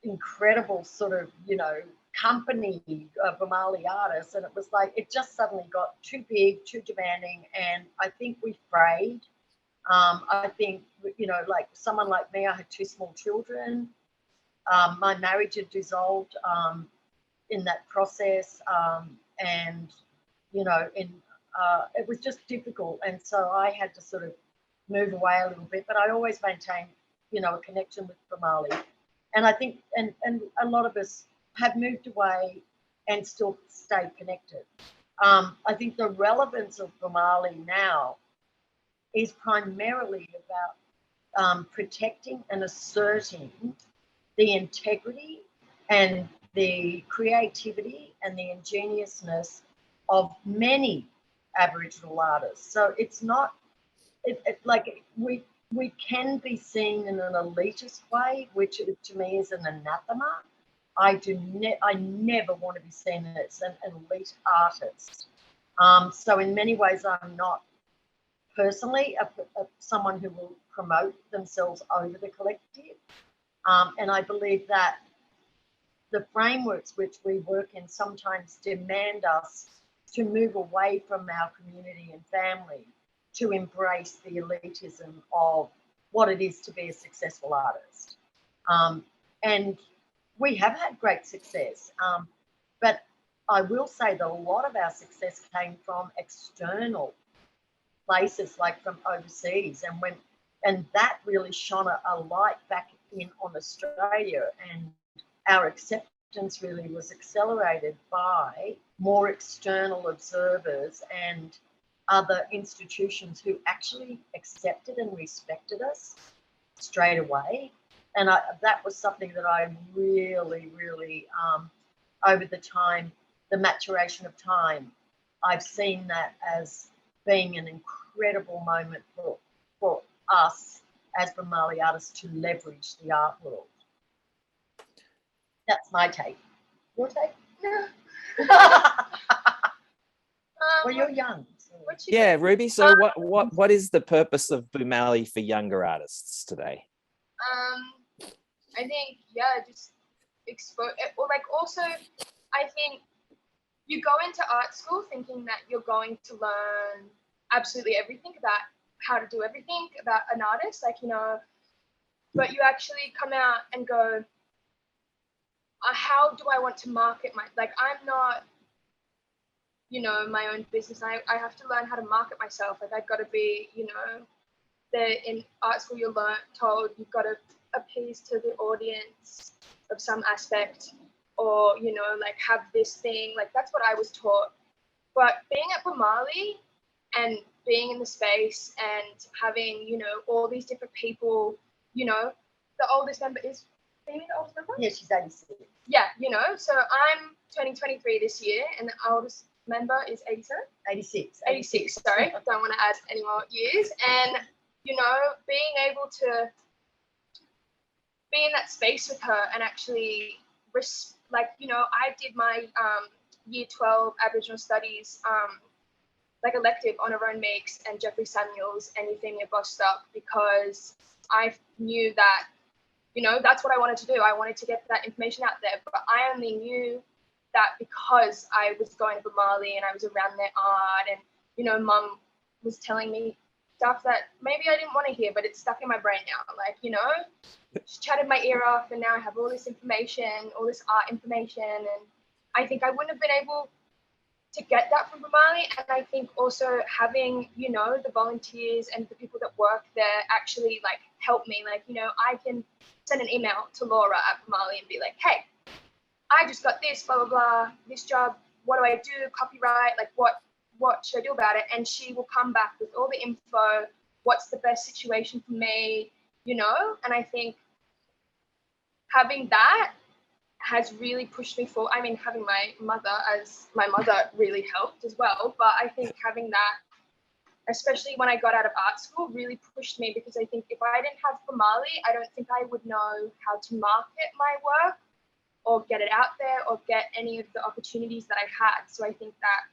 incredible sort of, you know, company of Boomalli artists, and it was like, it just suddenly got too big, too demanding, and I think we frayed. I think, you know, like someone like me, I had 2 small children. My marriage had dissolved in that process, and, you know, it was just difficult, and so I had to sort of move away a little bit, but I always maintained, you know, a connection with Boomalli. And I think, and a lot of us have moved away and still stay connected. I think the relevance of Boomalli now is primarily about protecting and asserting the integrity and the creativity and the ingeniousness of many Aboriginal artists. So it's not, like, we can be seen in an elitist way, which to me is an anathema. I never want to be seen as an elite artist. So in many ways, I'm not personally someone who will promote themselves over the collective. And I believe that the frameworks which we work in sometimes demand us to move away from our community and family to embrace the elitism of what it is to be a successful artist. And we have had great success, but I will say that a lot of our success came from external places, like from overseas, and that really shone a light back in on Australia, and our acceptance really was accelerated by more external observers and other institutions who actually accepted and respected us straight away. And that was something that I really, really, over the maturation of time, I've seen that as being an incredible moment for us as Boomalli artists to leverage the art world. That's my take. Your take? No. Well, you're young. So. Yeah, Ruby. So what is the purpose of Boomalli for younger artists today? I think, yeah, just expose, or like also, I think you go into art school thinking that you're going to learn absolutely everything about how to do everything about an artist, like, you know, but you actually come out and go, how do I want to market like, I'm not, you know, my own business. I have to learn how to market myself. Like, I've got to be, you know, in art school you're told you've got to appease to the audience of some aspect, or, you know, like, have this thing, like, that's what I was taught. But being at Boomalli and being in the space and having, you know, all these different people, you know, the oldest member is Amy, the oldest member? Yeah, she's 86. Yeah, you know, so I'm turning 23 this year, and the oldest member is 87? 86. 86, sorry. Don't want to add any more years. And, you know, being able to be in that space with her and actually, like, you know, I did my year 12 Aboriginal Studies like elective on Aaron Meeks and Jeffrey Samuels and Euphemia Bostock, because I knew that, you know, that's what I wanted to do. I wanted to get that information out there, but I only knew that because I was going to Boomalli and I was around their art, and, you know, Mum was telling me stuff that maybe I didn't want to hear, but it's stuck in my brain now. Like, you know, she chatted my ear off, and now I have all this information, all this art information, and I think I wouldn't have been able to get that from Boomalli. And I think also having, you know, the volunteers and the people that work there actually, like, help me. Like, you know, I can send an email to Laura at Boomalli and be like, hey, I just got this, blah, blah, blah, this job, what do I do, copyright, like, what should I do about it? And she will come back with all the info, what's the best situation for me, you know? And I think having that has really pushed me forward. I mean, having my mother really helped as well, but I think having that, especially when I got out of art school, really pushed me, because I think if I didn't have Boomalli, I don't think I would know how to market my work or get it out there or get any of the opportunities that I had. So I think that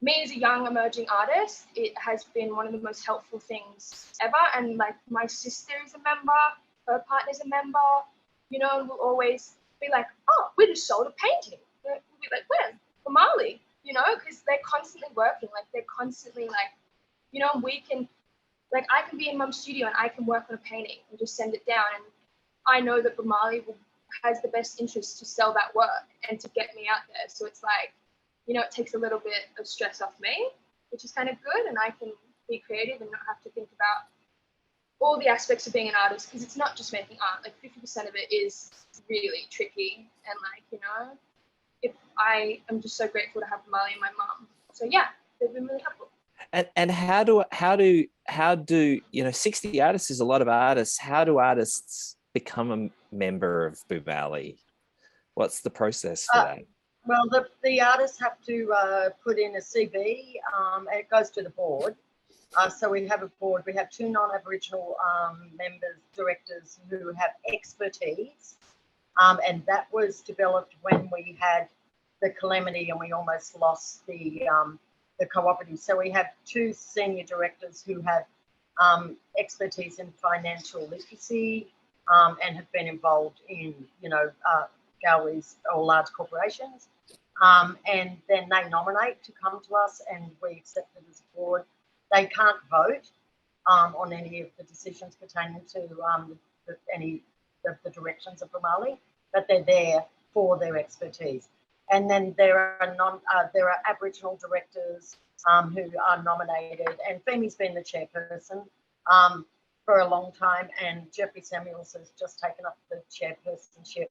me as a young emerging artist, it has been one of the most helpful things ever. And like, my sister is a member, her partner's a member, you know, and we'll always be like, oh, we just sold a painting. We'll be like, when? Boomalli, you know, because they're constantly working, like, they're constantly like, you know, we can, like, I can be in Mum's studio and I can work on a painting and just send it down. And I know that Boomalli has the best interest to sell that work and to get me out there. So it's like, you know, it takes a little bit of stress off me, which is kind of good. And I can be creative and not have to think about all the aspects of being an artist, because it's not just making art. Like, 50% of it is really tricky. And like, you know, if I am just so grateful to have Boomalli and my mum. So yeah, they've been really helpful. And how do you know, 60 artists is a lot of artists. How do artists become a member of Boomalli? What's the process for that? Well, the artists have to put in a CV, and it goes to the board. So we have a board. We have 2 non-Aboriginal members, directors who have expertise, and that was developed when we had the calamity and we almost lost the cooperative. So we have 2 senior directors who have expertise in financial literacy and have been involved in, you know, galleries or large corporations. And then they nominate to come to us and we accept it as a board. They can't vote on any of the decisions pertaining to any of the directions of Boomalli, but they're there for their expertise. And then there are Aboriginal directors who are nominated, and Femi's been the chairperson for a long time, and Jeffrey Samuels has just taken up the chairpersonship.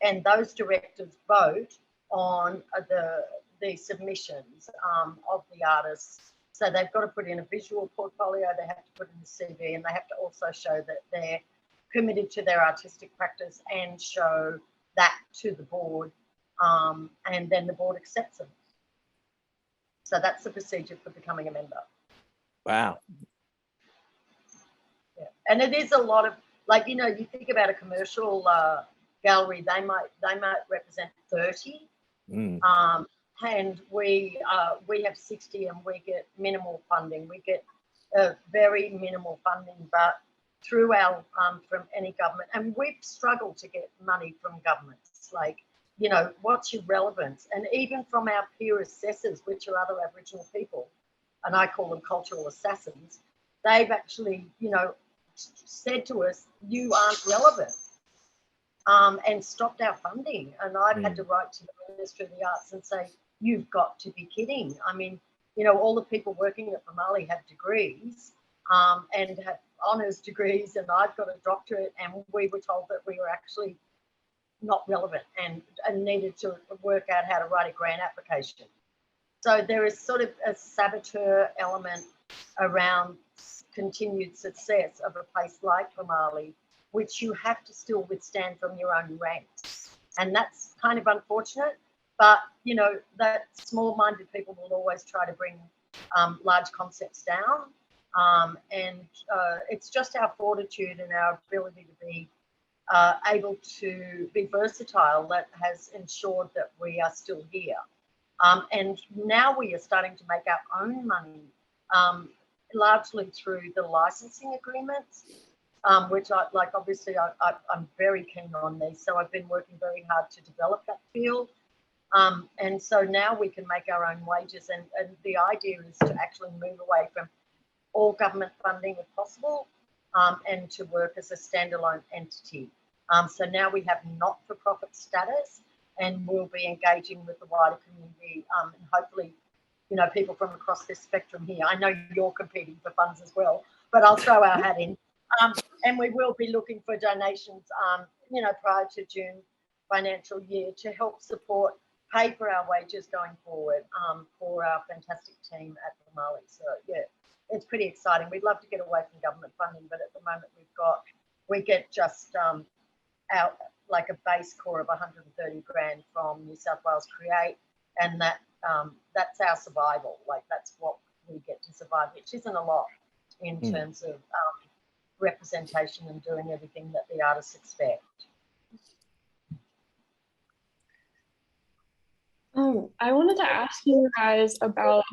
And those directors vote on the submissions of the artists. So they've got to put in a visual portfolio, they have to put in a CV, and they have to also show that they're committed to their artistic practice and show that to the board, and then the board accepts them. So that's the procedure for becoming a member. Wow. Yeah. And it is a lot of, like, you know, you think about a commercial gallery, they might represent 30. And we have 60 and we get minimal funding. We get very minimal funding, but through our from any government, and we've struggled to get money from governments. Like, you know, what's your relevance? And even from our peer assessors, which are other Aboriginal people, and I call them cultural assassins, they've actually, you know, said to us, you aren't relevant, and stopped our funding. And I've had to write to the Ministry of the Arts and say, you've got to be kidding. I mean, you know, all the people working at Boomalli have degrees and have honours degrees, and I've got a doctorate, and we were told that we were actually not relevant and needed to work out how to write a grant application. So there is sort of a saboteur element around continued success of a place like Boomalli, which you have to still withstand from your own ranks. And that's kind of unfortunate, but, you know, that small-minded people will always try to bring large concepts down. And it's just our fortitude and our ability to be able to be versatile that has ensured that we are still here. And now we are starting to make our own money, largely through the licensing agreements, which I'm very keen on these. So I've been working very hard to develop that field. And so now we can make our own wages. And the idea is to actually move away from all government funding if possible, and to work as a standalone entity. So now we have not-for-profit status, and we'll be engaging with the wider community, and hopefully, you know, people from across this spectrum here. I know you're competing for funds as well, but I'll throw our hat in. And we will be looking for donations, you know, prior to June financial year to help support, pay for our wages going forward, for our fantastic team at Boomalli. So yeah, it's pretty exciting. We'd love to get away from government funding, but at the moment we get just our, like a base core of 130 grand from New South Wales Create, and that's our survival. Like, that's what we get to survive, which isn't a lot in terms of representation and doing everything that the artists expect. I wanted to ask you guys about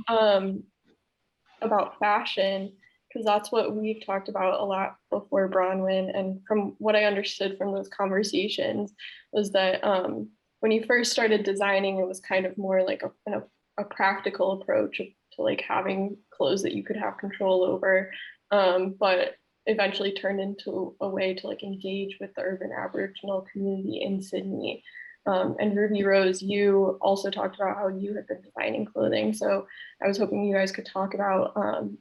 fashion, because that's what we've talked about a lot before, Bronwyn. And from what I understood from those conversations was that when you first started designing, it was kind of more like a practical approach to like having clothes that you could have control over, but eventually turned into a way to like engage with the urban Aboriginal community in Sydney. And Rubyrose, you also talked about how you had been designing clothing. So I was hoping you guys could talk about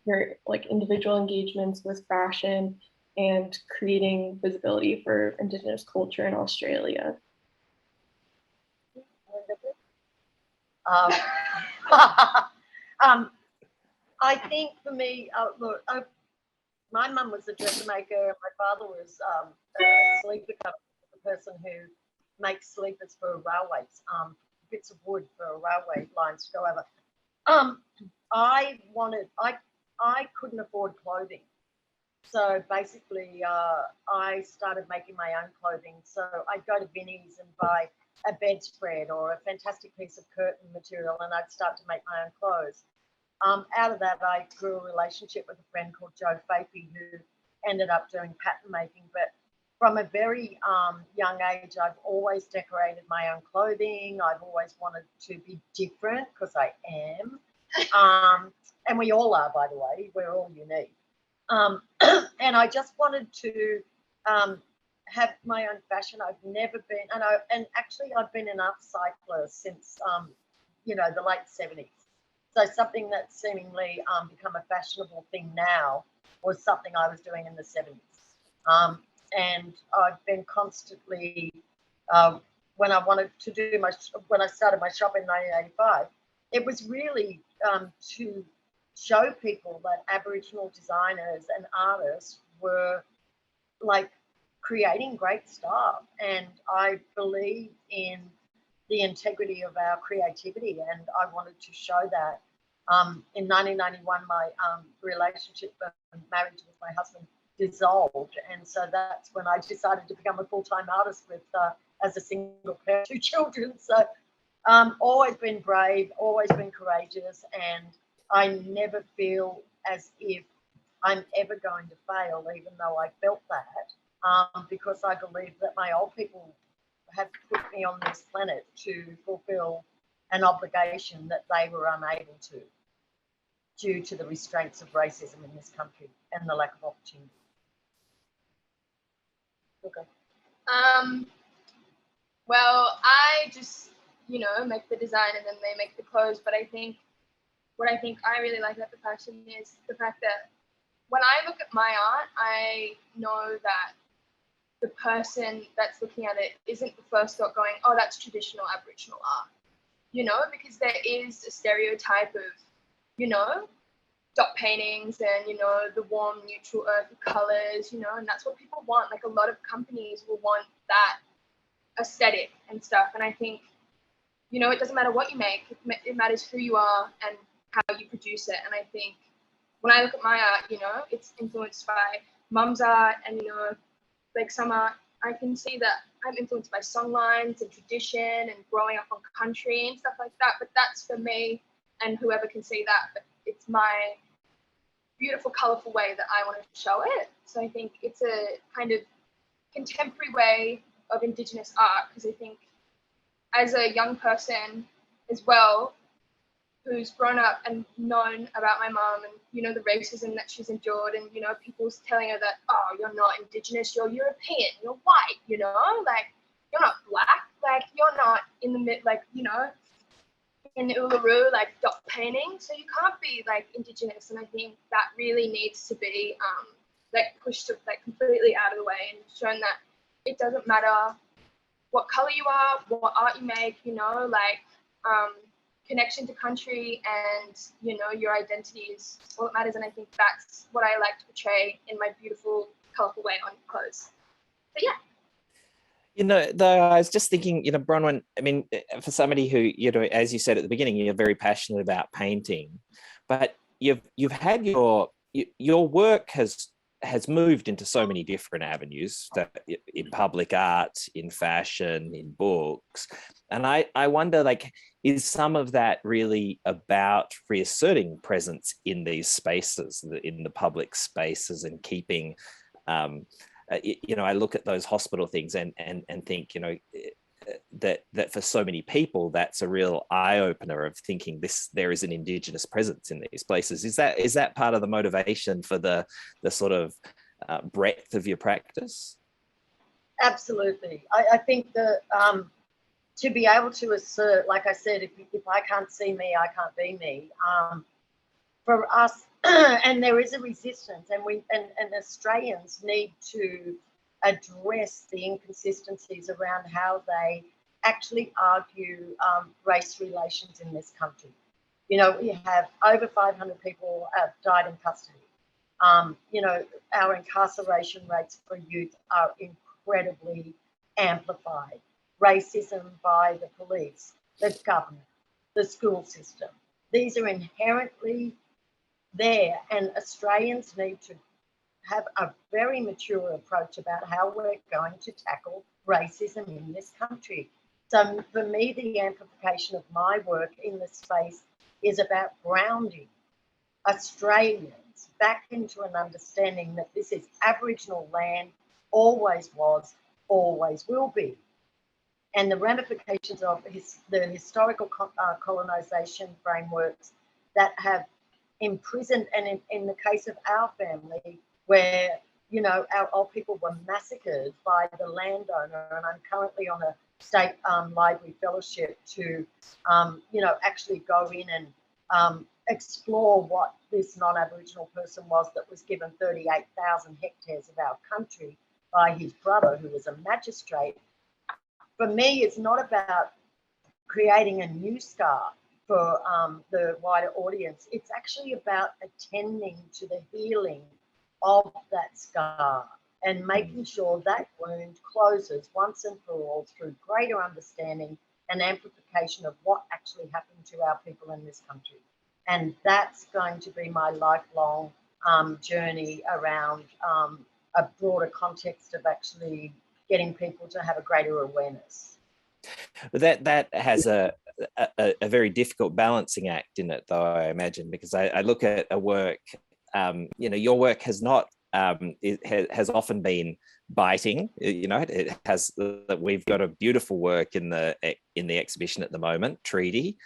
your like individual engagements with fashion and creating visibility for Indigenous culture in Australia. I think for me, look, my mum was a dressmaker, and my father was a sleeper cutter, the person who makes sleepers for railways, bits of wood for railway lines to go over. I couldn't afford clothing. So basically, I started making my own clothing. So I'd go to Vinnie's and buy a bedspread or a fantastic piece of curtain material, and I'd start to make my own clothes. Out of that, I grew a relationship with a friend called Jo Fapey, who ended up doing pattern making. But from a very young age, I've always decorated my own clothing. I've always wanted to be different, because I am. And we all are, by the way. We're all unique. And I just wanted to have my own fashion. I've never been, and actually I've been an upcycler since, you know, the late 70s. So something that's seemingly become a fashionable thing now was something I was doing in the 70s. And I've been constantly, when I started my shop in 1985, it was really to show people that Aboriginal designers and artists were like creating great stuff. And I believe in the integrity of our creativity, and I wanted to show that In 1991, my relationship and marriage with my husband dissolved, and so that's when I decided to become a full-time artist with as a single parent, 2 children. So always been brave, always been courageous, and I never feel as if I'm ever going to fail, even though I felt that, because I believe that my old people have put me on this planet to fulfill an obligation that they were unable to, due to the restraints of racism in this country and the lack of opportunity. Okay. Well, I just, you know, make the design and then they make the clothes. But I think what I really like about the fashion is the fact that when I look at my art, I know that the person that's looking at it isn't the first thought going, oh, that's traditional Aboriginal art, you know, because there is a stereotype of, you know, dot paintings and, you know, the warm neutral earthy colors, you know, and that's what people want. Like a lot of companies will want that aesthetic and stuff. And I think, you know, it doesn't matter what you make, it matters who you are and how you produce it. And I think when I look at my art, you know, it's influenced by mum's art and, you know, like some art, I can see that I'm influenced by songlines and tradition and growing up on country and stuff like that. But that's for me and whoever can see that. But it's my beautiful, colourful way that I want to show it. So I think it's a kind of contemporary way of Indigenous art, because I think as a young person as well, who's grown up and known about my mum and, you know, the racism that she's endured and, you know, people's telling her that, oh, you're not Indigenous, you're European, you're white, you know, like, you're not black, like, you're not in the mid, like, you know, in Uluru, like, dot painting, so you can't be, like, Indigenous. And I think that really needs to be, like, pushed, like, completely out of the way and shown that it doesn't matter what color you are, what art you make, you know, like, connection to country and, you know, your identity is all that matters. And I think that's what I like to portray in my beautiful, colorful way on clothes. So yeah. You know, though, I was just thinking, you know, Bronwyn, I mean, for somebody who, you know, as you said at the beginning, you're very passionate about painting, but you've had your work has moved into so many different avenues, that in public art, in fashion, in books. And I wonder, like, is some of that really about reasserting presence in these spaces, in the public spaces, and keeping, you know, I look at those hospital things and think, you know, that for so many people, that's a real eye opener of thinking there is an Indigenous presence in these places. Is that part of the motivation for the sort of breadth of your practice? Absolutely. I think that to be able to assert, like I said, if I can't see me, I can't be me. For us, and there is a resistance, and Australians need to address the inconsistencies around how they actually argue race relations in this country. You know, we have over 500 people have died in custody. You know, our incarceration rates for youth are incredibly amplified. Racism by the police, the government, the school system. These are inherently there, and Australians need to have a very mature approach about how we're going to tackle racism in this country. So for me, the amplification of my work in this space is about grounding Australians back into an understanding that this is Aboriginal land, always was, always will be. And the ramifications of the historical colonisation frameworks that have imprisoned, and in the case of our family, where, you know, our old people were massacred by the landowner, and I'm currently on a state library fellowship to, you know, actually go in and explore what this non-Aboriginal person was that was given 38,000 hectares of our country by his brother, who was a magistrate. For me, it's not about creating a new scar for the wider audience. It's actually about attending to the healing of that scar and making sure that wound closes once and for all through greater understanding and amplification of what actually happened to our people in this country. And that's going to be my lifelong journey around a broader context of actually getting people to have a greater awareness. That has a very difficult balancing act in it, though, I imagine, because I look at a work, you know, your work has not, it has often been biting, you know, it has, we've got a beautiful work in the exhibition at the moment, Treaty.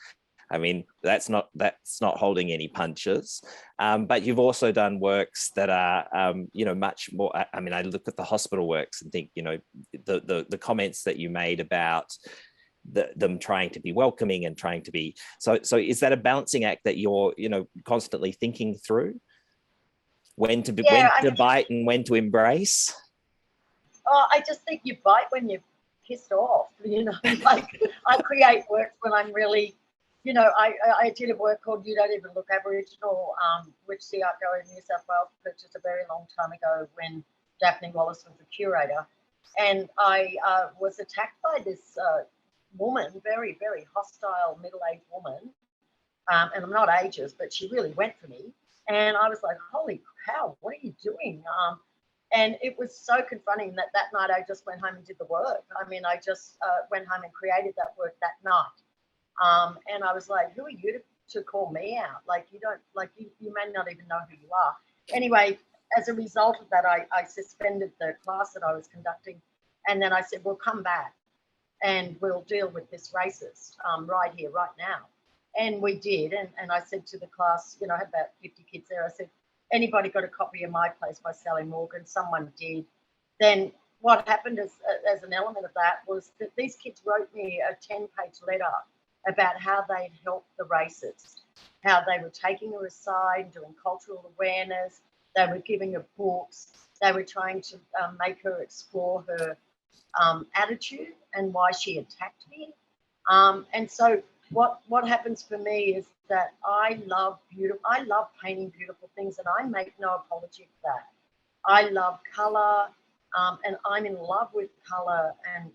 I mean, that's not holding any punches, but you've also done works that are, you know, much more. I mean, I look at the hospital works and think, you know, the comments that you made about them trying to be welcoming and trying to be. So is that a balancing act that you're, you know, constantly thinking through? When to bite and when to embrace? Oh, I just think you bite when you're pissed off. You know, like I create works when I'm really. You know, I did a work called You Don't Even Look Aboriginal, which the Art Gallery in New South Wales purchased a very long time ago when Daphne Wallace was the curator. And I was attacked by this woman, very, very hostile middle-aged woman. And I'm not ageist, but she really went for me. And I was like, holy cow, what are you doing? And it was so confronting that night I just went home and did the work. I mean, I just went home and created that work that night. And I was like, who are you to call me out? Like, you don't, like, you may not even know who you are. Anyway, as a result of that, I suspended the class that I was conducting. And then I said, well, come back and we'll deal with this racist right here, right now. And we did. And I said to the class, you know, I had about 50 kids there. I said, anybody got a copy of My Place by Sally Morgan? Someone did. Then what happened as an element of that was that these kids wrote me a 10-page letter about how they'd helped the racist, how they were taking her aside, doing cultural awareness, they were giving her books, they were trying to make her explore her attitude and why she attacked me. And so what happens for me is that I love painting beautiful things, and I make no apology for that. I love colour, and I'm in love with colour, and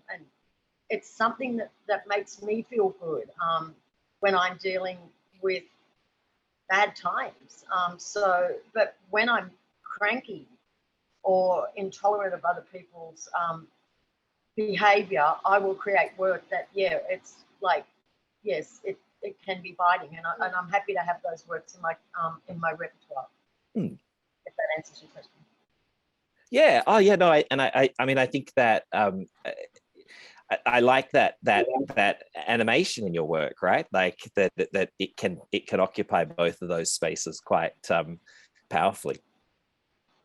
it's something that makes me feel good when I'm dealing with bad times. But when I'm cranky or intolerant of other people's behaviour, I will create work that, yeah, it's like, yes, it can be biting, and I'm happy to have those works in my repertoire. If that answers your question. Yeah. Oh, yeah. No. I mean, I think that. I like that animation in your work, right? Like that it can occupy both of those spaces quite powerfully.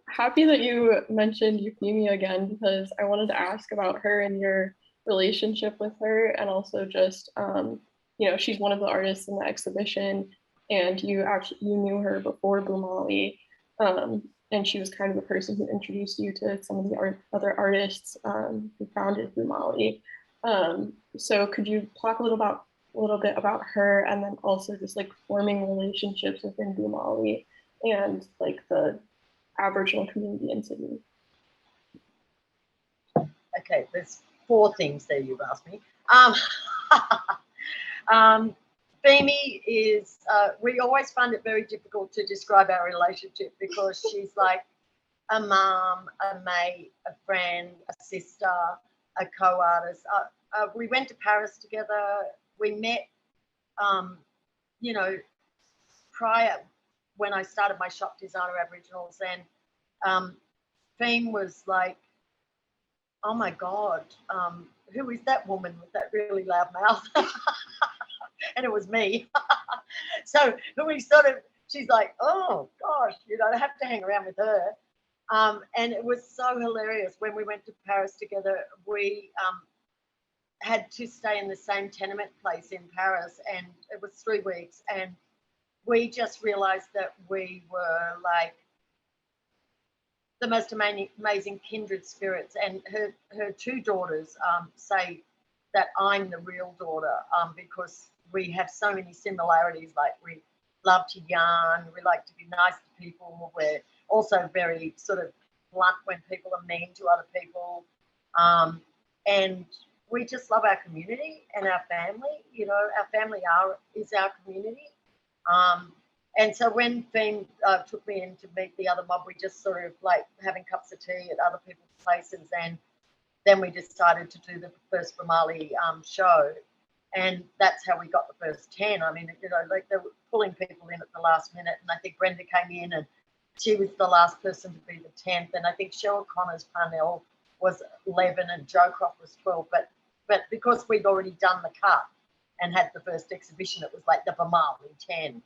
Happy that you mentioned Euphemia again, because I wanted to ask about her and your relationship with her, and also just you know, she's one of the artists in the exhibition, and you knew her before Boomalli, and she was kind of the person who introduced you to some of the other artists who founded Boomalli. So could you talk a little bit about her, and then also just like forming relationships within Boomalli and like the Aboriginal community in Sydney? Okay, there's 4 things there you've asked me. Femi is, we always find it very difficult to describe our relationship because she's like a mom, a mate, a friend, a sister, a co-artist. We went to Paris together. We met, you know, prior when I started my shop, Designer Aboriginals, and Feme was like, oh my God, who is that woman with that really loud mouth? And it was me. So we she's like, oh gosh, you know, I have to hang around with her. And it was so hilarious. When we went to Paris together, we had to stay in the same tenement place in Paris, and it was 3 weeks. And we just realized that we were like the most amazing kindred spirits. And her 2 daughters say that I'm the real daughter because we have so many similarities. Like, we love to yarn, we like to be nice to people, we're also very sort of blunt when people are mean to other people, and we just love our community and our family. You know, our family is our community, And so when Finn took me in to meet the other mob, we just sort of like having cups of tea at other people's places, and then we decided to do the first Boomalli show, and that's how we got the first 10. I mean, you know, like they were pulling people in at the last minute, and I think Brenda came in and she was the last person to be the 10th, and I think Cheryl Connor's Parnell was 11 and Joe Croft was 12, but because we'd already done the cut and had the first exhibition, it was like the Boomalli 10.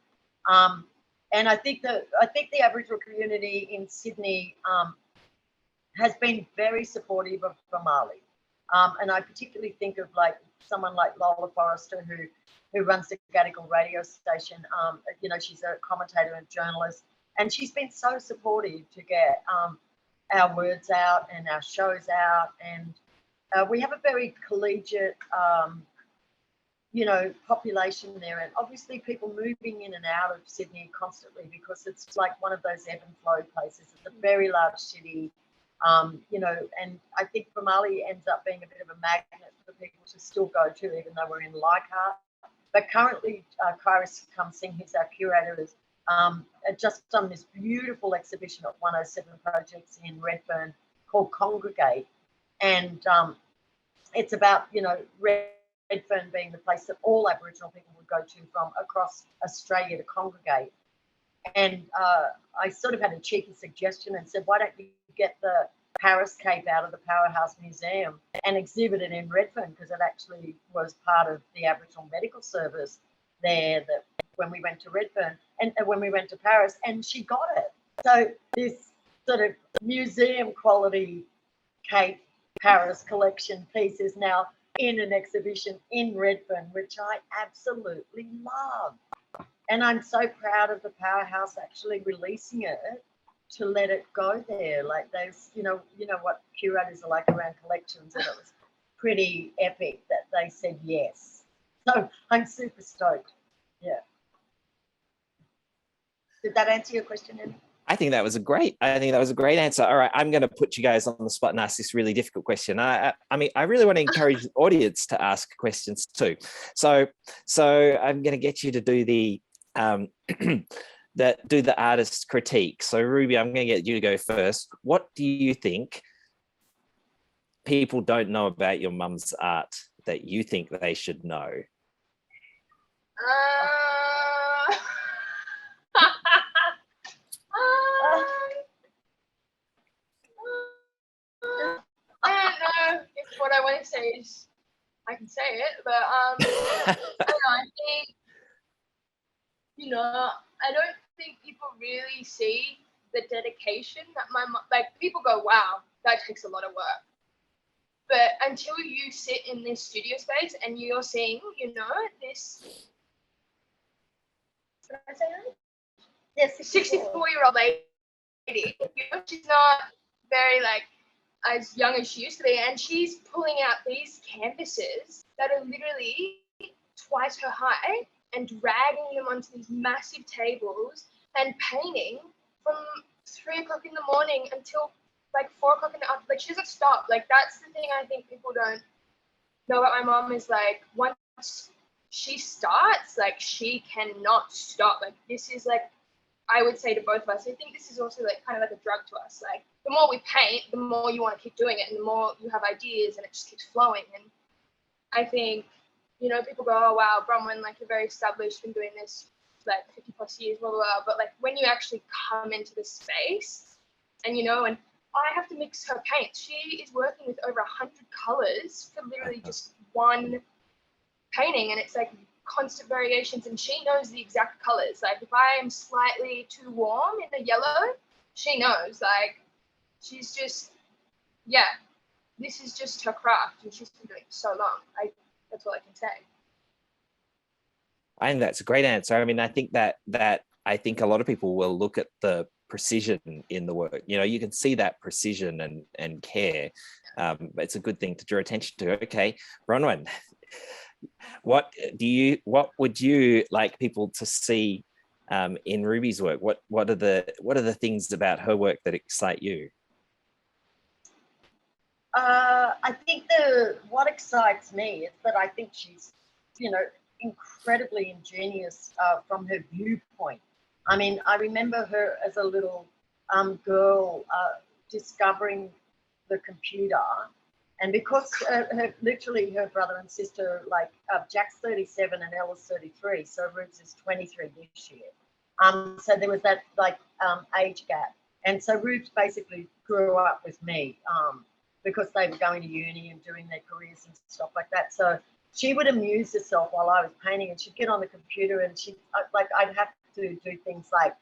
And I think the Aboriginal community in Sydney has been very supportive of Boomalli. And I particularly think of like someone like Lola Forrester, who runs the Gadigal radio station. You know, she's a commentator and journalist, and she's been so supportive to get our words out and our shows out. And we have a very collegiate, you know, population there, and obviously people moving in and out of Sydney constantly because it's like one of those ebb and flow places. It's a very large city. You know, and I think Boomalli ends up being a bit of a magnet for people to still go to, even though we're in Leichhardt. But currently, Kairos Kamsing, who's our curator, has just done this beautiful exhibition at 107 Projects in Redfern called Congregate. And it's about, you know, Redfern being the place that all Aboriginal people would go to from across Australia to congregate. And I sort of had a cheeky suggestion and said, why don't you get the Paris Cape out of the Powerhouse Museum and exhibit it in Redfern, because it actually was part of the Aboriginal Medical Service there that when we went to Redfern and when we went to Paris, and she got it. So this sort of museum quality Cape Paris collection piece is now in an exhibition in Redfern, which I absolutely love. And I'm so proud of the Powerhouse actually releasing it to let it go there. Like those, you know what curators are like around collections, and it was pretty epic that they said yes. So I'm super stoked. Yeah. Did that answer your question, Andy? I think that was a great answer. All right, I'm going to put you guys on the spot and ask this really difficult question. I mean, I really want to encourage the audience to ask questions too. So I'm going to get you to do the do the artist critique. So Ruby, I'm going to get you to go first. What do you think people don't know about your mum's art that you think they should know? I don't know if what I want to say is I can say it, but I don't know, I think, you know, I don't think people really see the dedication that my mom, like people go, wow, that takes a lot of work. But until you sit in this studio space and you're seeing, you know, this, did I say that? Yes, 64-year-old lady, you know, she's not very like as young as she used to be, and she's pulling out these canvases that are literally twice her height and dragging them onto these massive tables and painting from 3 o'clock in the morning until like 4 o'clock in the afternoon. Like she doesn't stop. Like that's the thing I think people don't know about my mom is like once she starts, like she cannot stop. Like this is like, I would say to both of us, I think this is also like kind of like a drug to us. Like the more we paint, the more you want to keep doing it, and the more you have ideas, and it just keeps flowing. And I think, you know, people go, oh wow, Bronwyn, like you're very established, been doing this like 50 plus years, blah, blah, blah. But like when you actually come into the space and, you know, and I have to mix her paint. She is working with over 100 colors for literally just one painting. And it's like constant variations, and she knows the exact colors. Like if I am slightly too warm in the yellow, she knows. Like she's just, yeah, this is just her craft, and she's been doing it so long. That's all I can say. I think that's a great answer. I mean, I think that I think a lot of people will look at the precision in the work. You know, you can see that precision and care. It's a good thing to draw attention to. Okay, Bronwyn, what would you like people to see in Ruby's work? What are the things about her work that excite you? I think what excites me is that I think she's, you know, incredibly ingenious from her viewpoint. I mean, I remember her as a little girl discovering the computer, and because literally her brother and sister, like Jack's 37 and Ella's 33, so Rubes is 23 this year. So there was that like age gap, and so Rubes basically grew up with me because they were going to uni and doing their careers and stuff like that. So she would amuse herself while I was painting, and she'd get on the computer and she'd like, I'd have to do things like,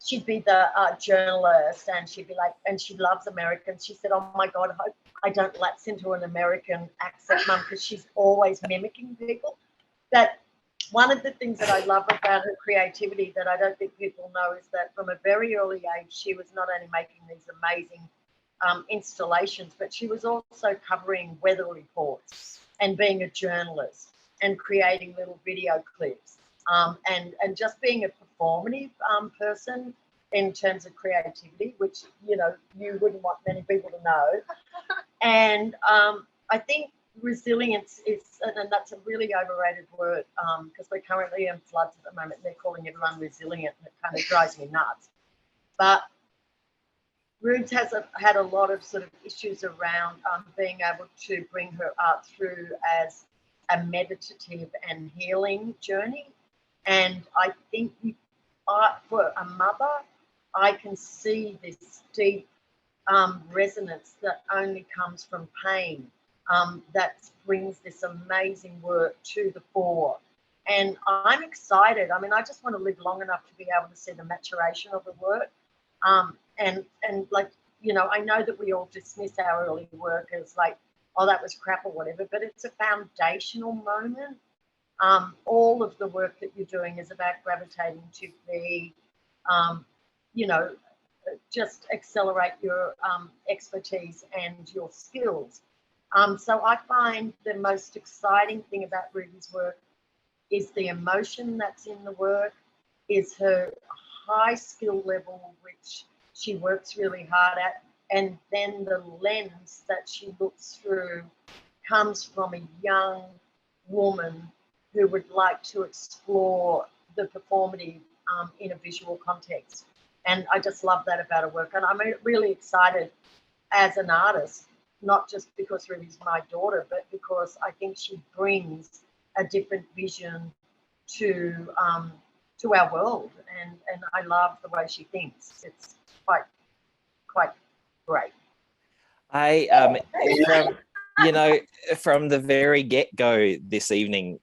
she'd be the journalist, and she'd be like, and she loves Americans. She said, oh my God, I hope I don't lapse into an American accent, Mum, because she's always mimicking people. That one of the things that I love about her creativity that I don't think people know is that from a very early age, she was not only making these amazing installations, but she was also covering weather reports and being a journalist and creating little video clips and just being a performative person in terms of creativity, which, you know, you wouldn't want many people to know. And I think resilience is, and that's a really overrated word because we're currently in floods at the moment and they're calling everyone resilient, and it kind of drives me nuts. But Rubes has had a lot of sort of issues around being able to bring her art through as a meditative and healing journey. And I think for a mother, I can see this deep resonance that only comes from pain that brings this amazing work to the fore. And I'm excited. I mean, I just want to live long enough to be able to see the maturation of the work. And like, you know, I know that we all dismiss our early work as like, oh, that was crap or whatever, but it's a foundational moment. All of the work that you're doing is about gravitating to the, you know, just accelerate your expertise and your skills. So I find the most exciting thing about Ruby's work is the emotion that's in the work, is her high skill level, which she works really hard at, and then the lens that she looks through comes from a young woman who would like to explore the performative in a visual context. And I just love that about her work. And I'm really excited as an artist, not just because Ruby's my daughter, but because I think she brings a different vision to our world. And I love the way she thinks. It's quite great. You know, from the very get-go this evening,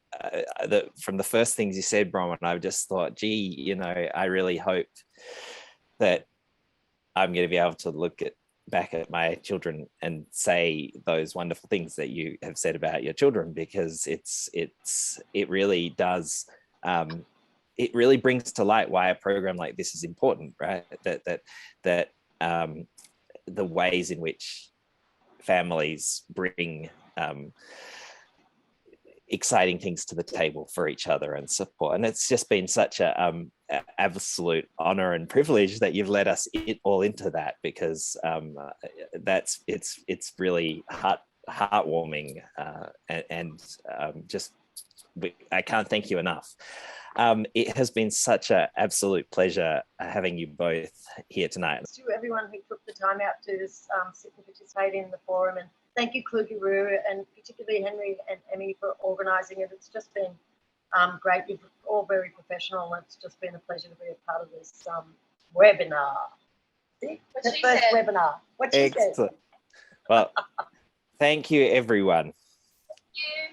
from the first things you said, Bronwyn, I just thought, gee, you know, I really hope that I'm going to be able to look back at my children and say those wonderful things that you have said about your children, because it really does, it really brings to light why a program like this is important, right? That the ways in which families bring exciting things to the table for each other and support. And it's just been such a absolute honor and privilege that you've let us all into that, because it's really heartwarming and just I can't thank you enough. It has been such an absolute pleasure having you both here tonight. To everyone who took the time out to sit and participate in the forum, and thank you, Kluge-Ruhe, and particularly Henry and Emmy for organising it. It's just been great. You're all very professional. It's just been a pleasure to be a part of this webinar. See? The first webinar. What she said. Excellent. Well, thank you, everyone. Thank you.